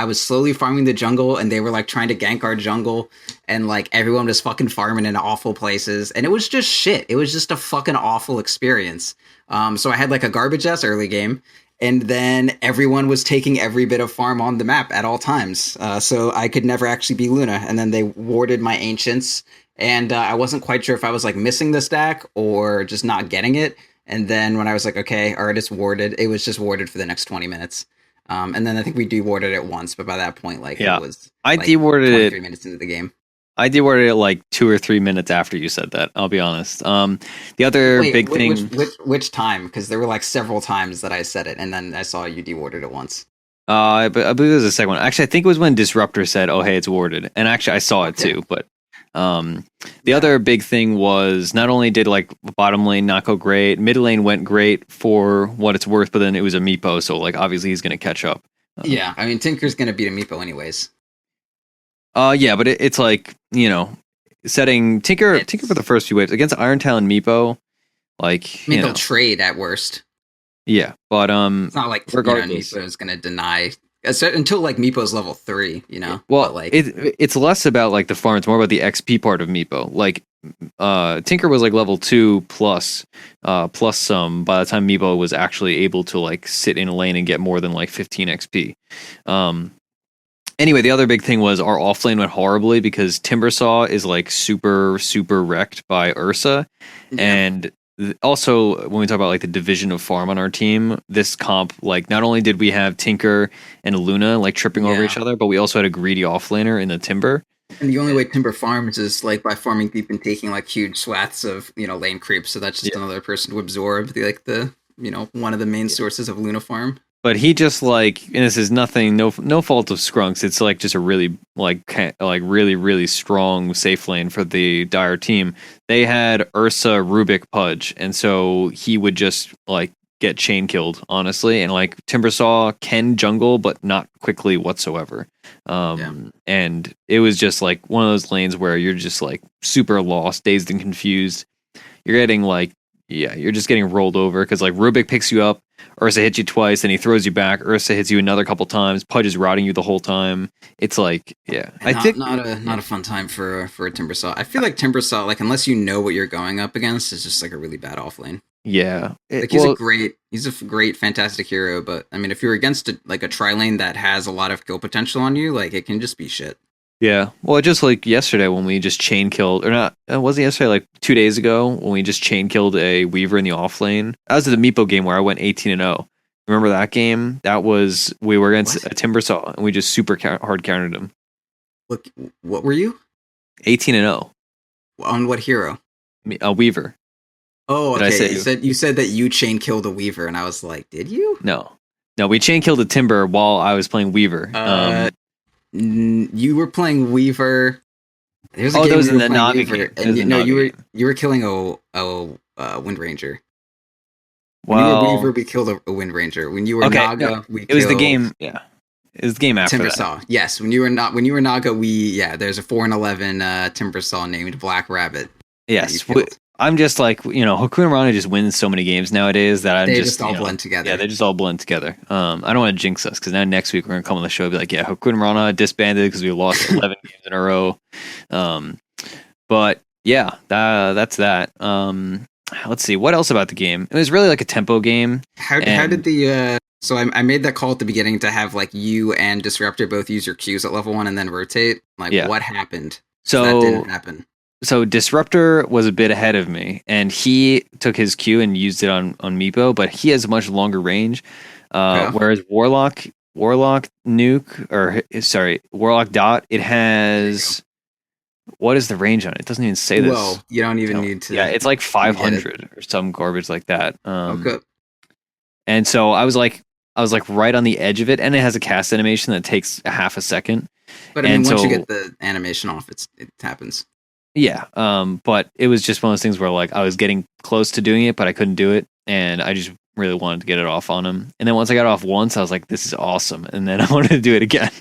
was slowly farming the jungle and they were like trying to gank our jungle and like everyone was fucking farming in awful places. And it was just shit. It was just a fucking awful experience. So I had like a garbage ass early game and then everyone was taking every bit of farm on the map at all times. So I could never actually be Luna. And then they warded my ancients, and I wasn't quite sure if I was like missing the stack or just not getting it. And then when I was like, okay, all right, it's warded, it was just warded for the next 20 minutes. And then I think we dewarded it once, but by that point, like it was I like dewarded 23 it. minutes into the game. I dewarded it like 2 or 3 minutes after you said that. I'll be honest. The other big thing. Which time? Because there were like several times that I said it, and then I saw you dewarded it once. I believe it was the second one. Actually, I think it was when Disruptor said, "Oh, hey, it's warded," and actually I saw it too. But the other big thing was not only did like bottom lane not go great, mid lane went great for what it's worth, but then it was a Meepo, so like obviously he's going to catch up. Yeah, I mean Tinker's going to beat a Meepo anyways. Yeah, but it's like, setting Tinker for the first few waves against Irontail and Meepo, like, I mean, they'll trade at worst. Yeah, but it's not like regardless, Meepo is going to deny until like Meepo's level 3, Well, but, like it's less about like the farm; it's more about the XP part of Meepo. Like, Tinker was like level 2 plus some by the time Meepo was actually able to like sit in a lane and get more than like 15 XP. Anyway, the other big thing was our offlane went horribly because Timbersaw is like super, super wrecked by Ursa. Yeah. And also, when we talk about like the division of farm on our team, this comp, like not only did we have Tinker and Luna like tripping over each other, but we also had a greedy offlaner in the Timber. And the only way Timber farms is like by farming deep and taking like huge swaths of, lane creep. So that's just another person to absorb the one of the main sources of Luna farm. But he just like, and this is nothing, no fault of Skrunks. It's like just a really really, really strong safe lane for the Dire team. They had Ursa, Rubik, Pudge, and so he would just like get chain killed, honestly. And like Timbersaw can jungle, but not quickly whatsoever. And it was just like one of those lanes where you're just like super lost, dazed and confused. You're getting like, you're just getting rolled over because like Rubik picks you up, Ursa hits you twice, and he throws you back. Ursa hits you another couple times. Pudge is routing you the whole time. It's like, I think not a fun time for a Timbersaw. I feel like Timbersaw, like unless you know what you're going up against, is just like a really bad offlane. Yeah, he's a great, fantastic hero. But I mean, if you're against a tri lane that has a lot of kill potential on you, like it can just be shit. Yeah, well, just like yesterday when we just chain killed, or not, was it yesterday? Like 2 days ago when we just chain killed a Weaver in the offlane. That was the Meepo game where I went 18-0. Remember that game? That was we were against a Timbersaw and we just super hard countered him. What were you? 18-0. On what hero? A Weaver. Oh, okay. You said that you chain killed a Weaver, and I was like, did you? No, we chain killed a Timber while I was playing Weaver. You were playing Weaver. That was in the Naga game. And you were killing a Wind Ranger. Well, when you were Weaver, we killed a Wind Ranger. When you were Naga, it was the game. Yeah, it was the game after Timbersaw. That. Yes, when you were Naga, there's a 4-11 Timbersaw named Black Rabbit. Yes, I'm just like, Hakuna Rana just wins so many games nowadays that they just all blend together. Yeah, they just all blend together. I don't want to jinx us because now next week we're going to come on the show and be like, yeah, Hakuna Rana disbanded because we lost 11 games in a row. But yeah, that's that. Let's see, what else about the game? It was really like a tempo game. How did the... So I made that call at the beginning to have like you and Disruptor both use your Qs at level 1 and then rotate. Like, what happened? So that didn't happen. So Disruptor was a bit ahead of me, and he took his Q and used it on Meepo, but he has a much longer range. Whereas Warlock Dot, it has... What is the range on it? It doesn't even say this. Well, you don't even need to... Yeah, it's like 500 or some garbage like that. Okay. And so I was like right on the edge of it, and it has a cast animation that takes a half a second. But I mean, once you get the animation off, it happens. Yeah, but it was just one of those things where like I was getting close to doing it, but I couldn't do it, and I just really wanted to get it off on him. And then once I got it off once, I was like, "This is awesome!" And then I wanted to do it again.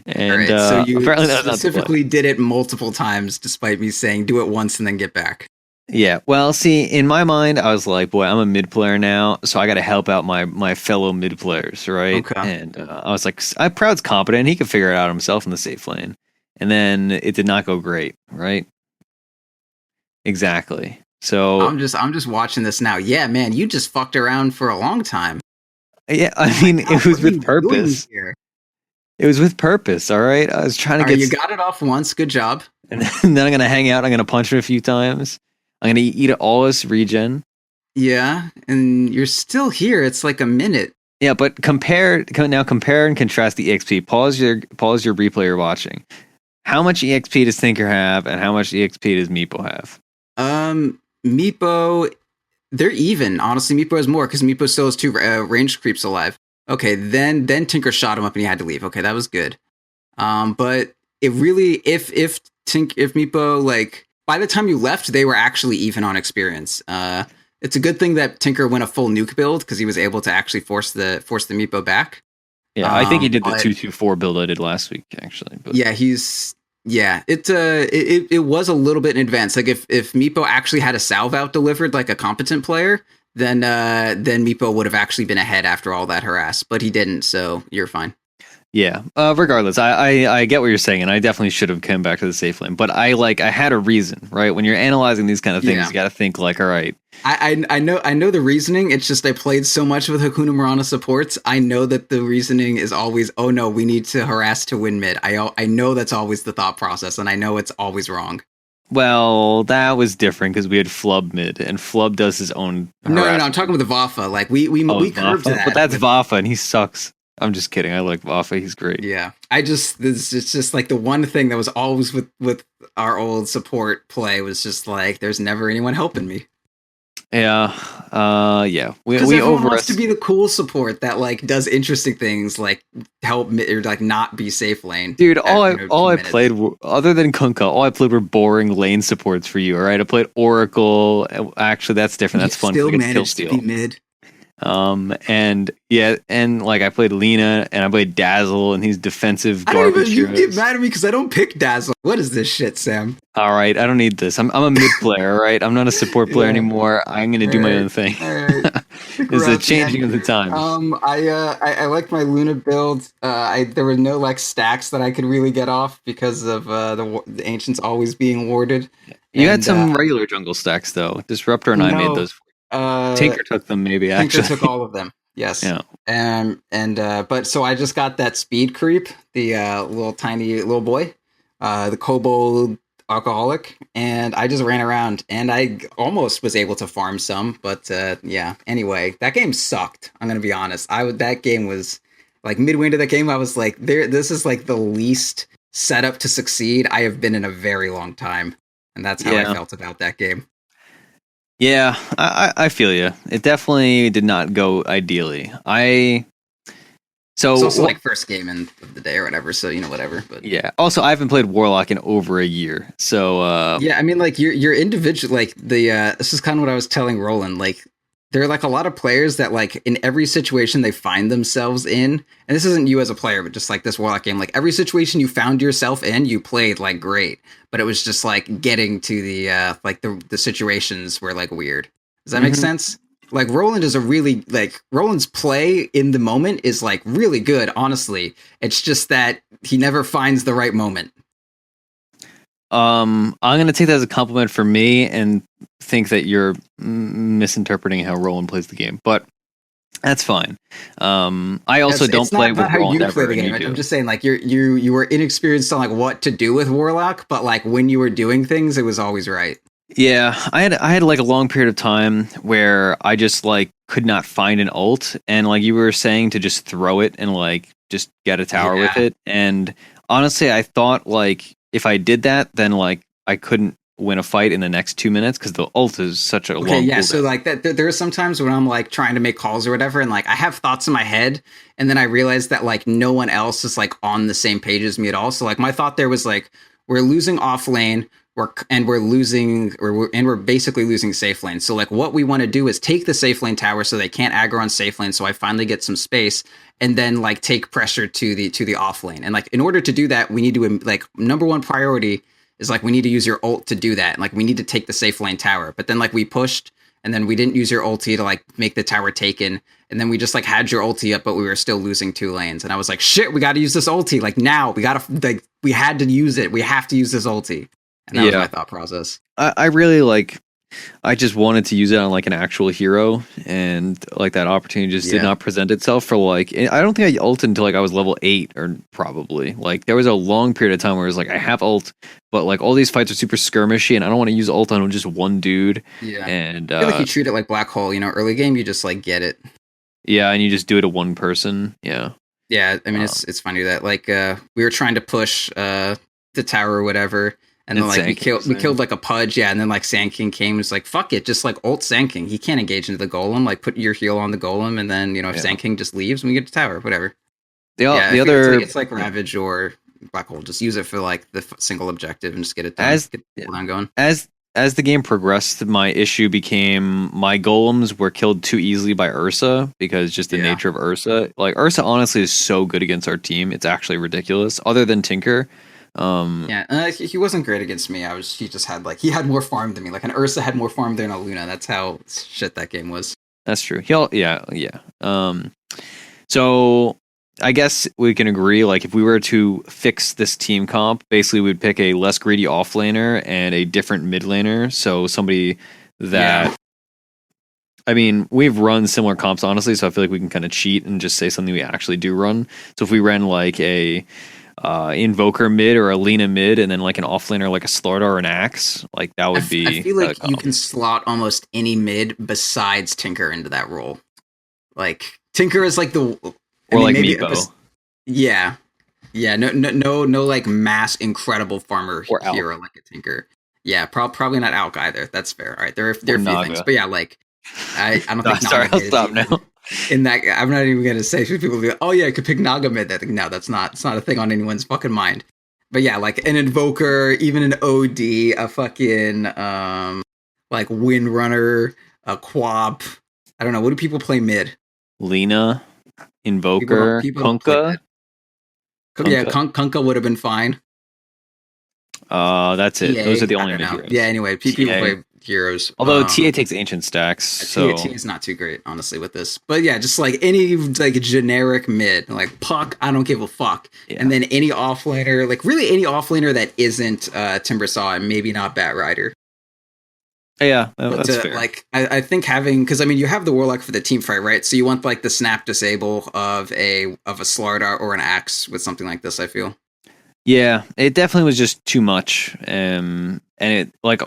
And so you specifically did it multiple times, despite me saying do it once and then get back. Yeah, well, see, in my mind, I was like, "Boy, I'm a mid player now, so I got to help out my fellow mid players, right?" Okay. And I was like, "Proud's competent; he can figure it out himself in the safe lane." And then it did not go great, right? Exactly. So I'm just watching this now. Yeah, man, you just fucked around for a long time. Yeah, I mean, it was with purpose. Here? It was with purpose, all right? I was trying to get... You got it off once, good job. And then I'm going to hang out, I'm going to punch him a few times. I'm going to eat all this regen. Yeah, and you're still here. It's like a minute. Yeah, but compare and contrast the EXP. Pause your replay you're watching. How much EXP does Tinker have, and how much EXP does Meepo have? Meepo, they're even. Honestly, Meepo has more because Meepo still has 2 ranged creeps alive. Okay, then Tinker shot him up and he had to leave. Okay, that was good. But it really, if Meepo, like, by the time you left, they were actually even on experience. It's a good thing that Tinker went a full nuke build because he was able to actually force the Meepo back. Yeah, I think he did the 2-2-4 build I did last week, actually. But. Yeah, it was a little bit in advance. Like if Meepo actually had a salve out delivered like a competent player, then Meepo would have actually been ahead after all that harass, but he didn't, so you're fine. Yeah. Regardless, I get what you're saying, and I definitely should have come back to the safe lane. But I had a reason, right? When you're analyzing these kind of things, you got to think like, all right. I know the reasoning. It's just I played so much with Hakuna Murana supports. I know that the reasoning is always, oh no, we need to harass to win mid. I know that's always the thought process, and I know it's always wrong. Well, that was different because we had Flub mid, and Flub does his own. No, I'm talking with the Vafa. Like we curved that, but that's Vafa, and he sucks. I'm just kidding. I like Vafa. He's great. Yeah. It's just like the one thing that was always with our old support play was just like, there's never anyone helping me. Yeah. Yeah. We everyone wants to be the cool support that like does interesting things like help or like not be safe lane. Dude, all I played other than Kunkka, all I played were boring lane supports for you. All right. I played Oracle. Actually, that's different. That's fun. Still managed to be mid. And like I played Lena and I played Dazzle and he's defensive garbage. You get mad at me because I don't pick Dazzle. What is this shit, Sam? All right, I don't need this. I'm a mid player, all right? I'm not a support player anymore. I'm gonna do my own thing. All right. It's the changing of the times. I liked my Luna build. There were no like stacks that I could really get off because of the Ancients always being warded. You had some regular jungle stacks though. Disruptor and I made those. Tinker took them, maybe. Actually, Tinker took all of them. Yes. Yeah. But so I just got that speed creep, the little boy, the kobold alcoholic, and I just ran around and I almost was able to farm some, but yeah. Anyway, that game sucked. I'm gonna be honest. That game was like midway into that game. I was like, this is like the least setup to succeed I have been in a very long time, and that's how I felt about that game. Yeah, I feel you. It definitely did not go ideally. So it's also like first game of the day or whatever, so whatever. But yeah. Also, I haven't played Warlock in over a year, so yeah. I mean, like your individual, like this is kind of what I was telling Roland. Like there are like a lot of players that like in every situation they find themselves in, and this isn't you as a player, but just like this Warlock game. Like every situation you found yourself in, you played like great, but it was just like getting to the like the situations were like weird. Does that make sense? Like Roland is Roland's play in the moment is like really good. Honestly, it's just that he never finds the right moment. I'm going to take that as a compliment for me and think that you're misinterpreting how Roland plays the game, but that's fine. I also don't play with Roland ever. I'm just saying, like you were inexperienced on like what to do with Warlock, but like when you were doing things, it was always right. Yeah, I had like a long period of time where I just like could not find an ult, and like you were saying to just throw it and like just get a tower with it. And honestly, I thought like if I did that, then like I couldn't win a fight in the next 2 minutes because the ult is such a long cooldown. So like that there are some times when I'm like trying to make calls or whatever, and like I have thoughts in my head, and then I realize that like no one else is like on the same page as me at all. So like my thought there was like, we're losing off lane, we're basically losing safe lane. So like what we want to do is take the safe lane tower so they can't aggro on safe lane, so I finally get some space, and then like take pressure to the off lane. And like in order to do that, we need to like number one priority is like we need to use your ult to do that. And like we need to take the safe lane tower. But then like we pushed, and then we didn't use your ulti to like make the tower taken. And then we just like had your ulti up, but we were still losing 2 lanes. And I was like, shit, we got to use this ulti. Like now we had to use it. We have to use this ulti. And that was my thought process. I really like I just wanted to use it on like an actual hero, and like that opportunity just did not present itself for like. I don't think I ulted until like I was level 8 or probably like there was a long period of time where it was like I have ult, but like all these fights are super skirmishy, and I don't want to use ult on just one dude. Yeah, and I feel like you treat it like Black Hole. You know, early game you just like get it. Yeah, and you just do it to one person. Yeah. Yeah, I mean it's funny that like we were trying to push the tower or whatever. And then like we killed like a Pudge, yeah, and then like Sand King came and was like, fuck it, just like ult Sand King. He can't engage into the golem, like put your heal on the golem, and then if Sand King just leaves, we get to tower, whatever. The other it's like Ravage or Black Hole, just use it for like the single objective and just get it done. Get the cooldown going. As the game progressed, my issue became my golems were killed too easily by Ursa because just the nature of Ursa. Like Ursa honestly is so good against our team, it's actually ridiculous. Other than Tinker. He wasn't great against me. He just had like he had more farm than me. Like an Ursa had more farm than a Luna. That's how shit that game was. That's true. So I guess we can agree. Like if we were to fix this team comp, basically we'd pick a less greedy offlaner and a different mid laner. So somebody that. I mean, we've run similar comps honestly, so I feel like we can kind of cheat and just say something we actually do run. So if we ran like a Invoker mid or a Lina mid, and then like an offlaner like a Slardar or an Axe, like that would be. I feel like you can slot almost any mid besides Tinker into that role. Like Tinker is like Meepo. No, like mass incredible farmer hero like a Tinker. Yeah, probably not Alk either. That's fair. All right, there are a few things, but yeah, like I don't think. Sorry, I'll stop now. In that, I'm not even going to say for people. Oh yeah, I could pick Naga mid. No, it's not a thing on anyone's fucking mind. But yeah, like an Invoker, even an OD, a fucking like Windrunner, a Quap. I don't know. What do people play mid? Lina, Invoker, Kunkka. Yeah, Kunkka would have been fine. That's it. TA, those are the only mid heroes. Yeah. Anyway, people play heroes. Although TA takes ancient stacks, so TA is not too great, honestly, with this. But yeah, just like any like generic mid, like Puck, I don't give a fuck. Yeah. And then any offlaner, like really any offlaner that isn't Timbersaw and maybe not Bat Rider. Yeah, that's fair. Like I think having, because I mean you have the Warlock for the team fight, right? So you want like the snap disable of a Slardar or an Axe with something like this. I feel. Yeah, it definitely was just too much, and it like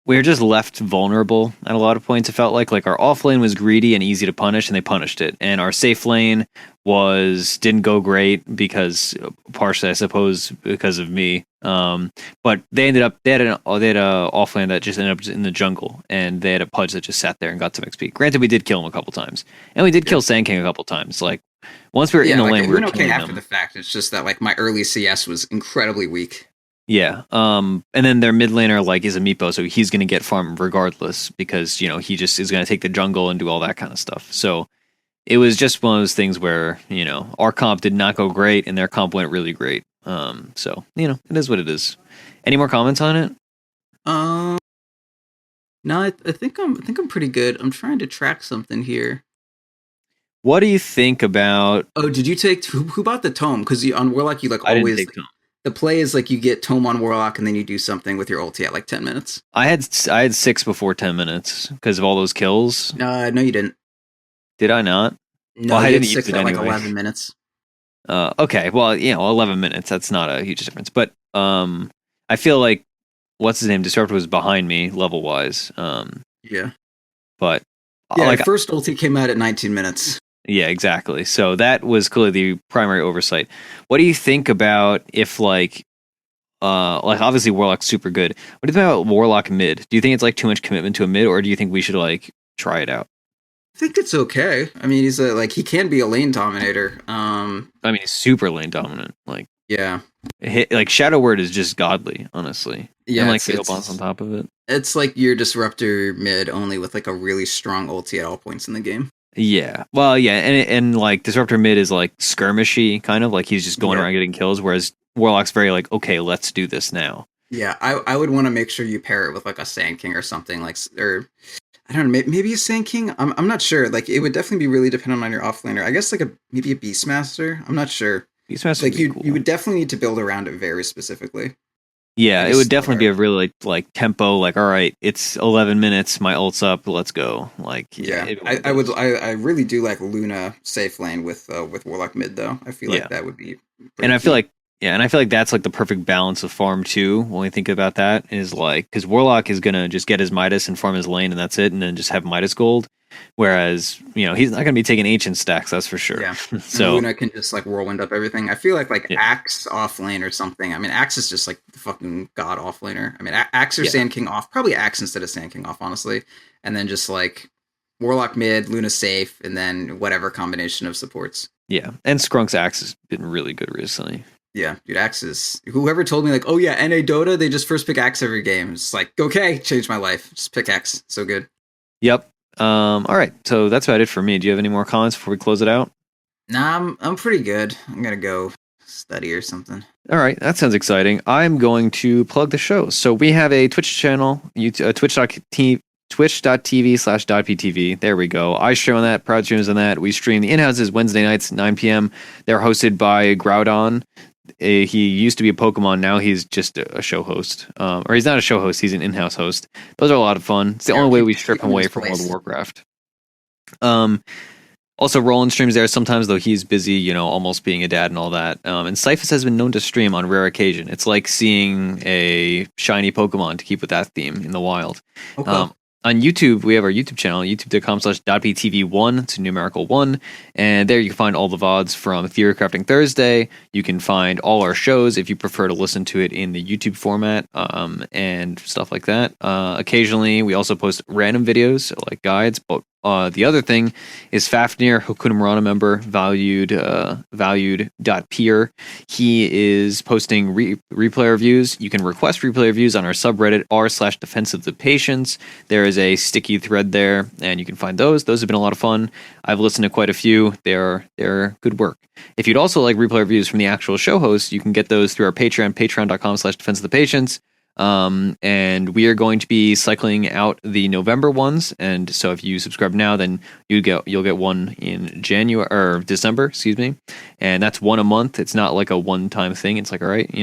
we were just left vulnerable at a lot of points. It felt like our off lane was greedy and easy to punish, and they punished it. And our safe lane didn't go great because partially, I suppose, because of me. But they had a off lane that just ended up in the jungle, and they had a Pudge that just sat there and got some XP. Granted, we did kill him a couple times, and we did kill Sand King a couple times. Like once we were in the lane, we were okay after the fact. It's just that like my early CS was incredibly weak. Yeah. And then their mid laner like is a Meepo, so he's gonna get farm regardless because he just is gonna take the jungle and do all that kind of stuff. So it was just one of those things where, our comp did not go great and their comp went really great. So, it is what it is. Any more comments on it? No, I think I'm pretty good. I'm trying to track something here. What do you think about? Oh, did you take who bought the tome? Because on Warlock, you like I always. Didn't take tome. The play is like you get tome on Warlock and then you do something with your ulti at like 10 minutes. I had 6 before 10 minutes because of all those kills. No, you didn't. Did I not? No, I didn't use it anyway. Like 11 minutes. Okay, well, 11 minutes. That's not a huge difference. But I feel like what's his name? Disruptor was behind me level wise. Yeah. But first ulti came out at 19 minutes. Yeah, exactly. So that was clearly the primary oversight. What do you think about if obviously Warlock's super good. What do you think about Warlock mid? Do you think it's like too much commitment to a mid, or do you think we should like try it out? I think it's okay. I mean, he's he can be a lane dominator. I mean, he's super lane dominant. Yeah. Shadow Word is just godly, honestly. Yeah. And fatal bombs on top of it. It's like your disruptor mid only with like a really strong ulti at all points in the game. Yeah, well, yeah, and Disruptor mid is like skirmishy, kind of like he's just going around getting kills, whereas Warlock's very like, okay, let's do this now. Yeah, I would want to make sure you pair it with like a Sand King or something or I don't know, maybe a Sand King. I'm not sure. Like it would definitely be really dependent on your offlaner. I guess like maybe a Beastmaster. I'm not sure. Beastmaster, you would definitely need to build around it very specifically. Yeah, it would definitely be a really like tempo. Like, all right, it's 11 minutes. My ult's up. Let's go. Like, yeah, I really do like Luna safe lane with Warlock mid though. I feel like that would be. And I feel like that's like the perfect balance of farm too. When we think about that, is like because Warlock is gonna just get his Midas and farm his lane, and that's it, and then just have Midas gold. Whereas he's not gonna be taking ancient stacks, that's for sure. Yeah. So Luna can just like whirlwind up everything. I feel like Axe off lane or something. I mean, Axe is just like the fucking god off laner. I mean, Axe or Sand King off, probably Axe instead of Sand King off, honestly. And then just like Warlock mid, Luna safe, and then whatever combination of supports. Yeah, and Skrunk's Axe has been really good recently. Yeah, dude, Axe is... Whoever told me, like, oh yeah, NA Dota, they just first pick Axe every game. It's like, okay, changed my life. Just pick Axe. So good. Yep. All right, so that's about it for me. Do you have any more comments before we close it out? Nah, I'm pretty good. I'm going to go study or something. All right, that sounds exciting. I'm going to plug the show. So we have a Twitch channel, twitch.tv/.ptv. There we go. I stream on that. Proud streams on that. We stream the in-houses Wednesday nights, 9 p.m. They're hosted by Groudon. He used to be a Pokemon. Now he's just a show host. Or he's not a show host. He's an in-house host. Those are a lot of fun. It's the only way we strip him away from World of Warcraft. Also, Roland streams there sometimes, though he's busy, almost being a dad and all that. And Cyphus has been known to stream on rare occasion. It's like seeing a shiny Pokemon, to keep with that theme, in the wild. Okay. On YouTube, we have our YouTube channel, youtube.com/.ptv1. It's a numerical 1. And there you can find all the VODs from Theorycrafting Thursday. You can find all our shows if you prefer to listen to it in the YouTube format and stuff like that. Occasionally, we also post random videos like guides. But the other thing is Fafnir, Hakuna Murana member, valued.peer. He is posting replay reviews. You can request replay reviews on our subreddit r/defense of the patients. There is a sticky thread there, and you can find those. Those have been a lot of fun. I've listened to quite a few. They're good work. If you'd also like replay reviews from the actual show hosts, you can get those through our Patreon, patreon.com/defense of the patients. And we are going to be cycling out the November ones, and so if you subscribe now, then you'll get one in January or December, excuse me, and that's one a month. It's not like a one-time thing. It's like, all right,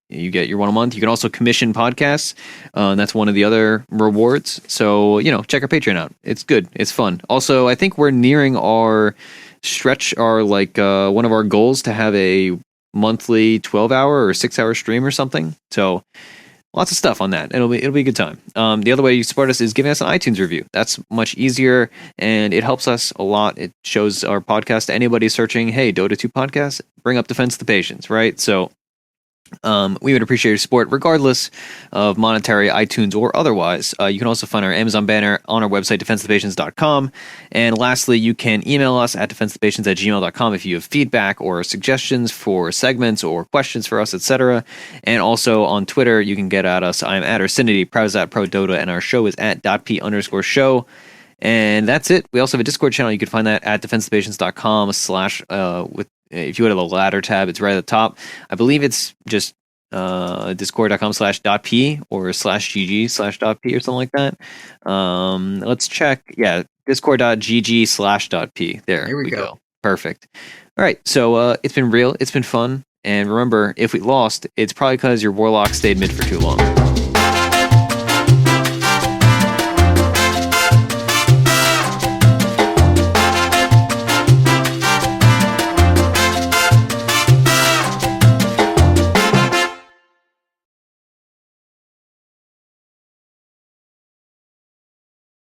you get your one a month. You can also commission podcasts, and that's one of the other rewards. So check our Patreon out. It's good. It's fun. Also, I think we're nearing our stretch, one of our goals to have a monthly 12-hour or 6-hour stream or something. So. Lots of stuff on that. It'll be a good time. The other way you support us is giving us an iTunes review. That's much easier, and it helps us a lot. It shows our podcast to anybody searching, hey, Dota 2 podcast, bring up Defense of the Patients, right? So we would appreciate your support regardless of monetary, iTunes, or otherwise. You can also find our Amazon banner on our website, defenseofthepatients.com. And lastly, you can email us at defenseofthepatients@gmail.com if you have feedback or suggestions for segments or questions for us, etc. And also on Twitter, you can get at us. I'm at Ursinity, Proud is at ProDota, and our show is at .p_show. And that's it. We also have a Discord channel. You can find that at defenseofthepatients.com if you go to the ladder tab, it's right at the top. I believe it's just discord.com/.p or /gg/.p or something like that. Let's check. Yeah, discord.gg/.p. There we go. Perfect. All right. So it's been real. It's been fun. And remember, if we lost, it's probably because your Warlock stayed mid for too long.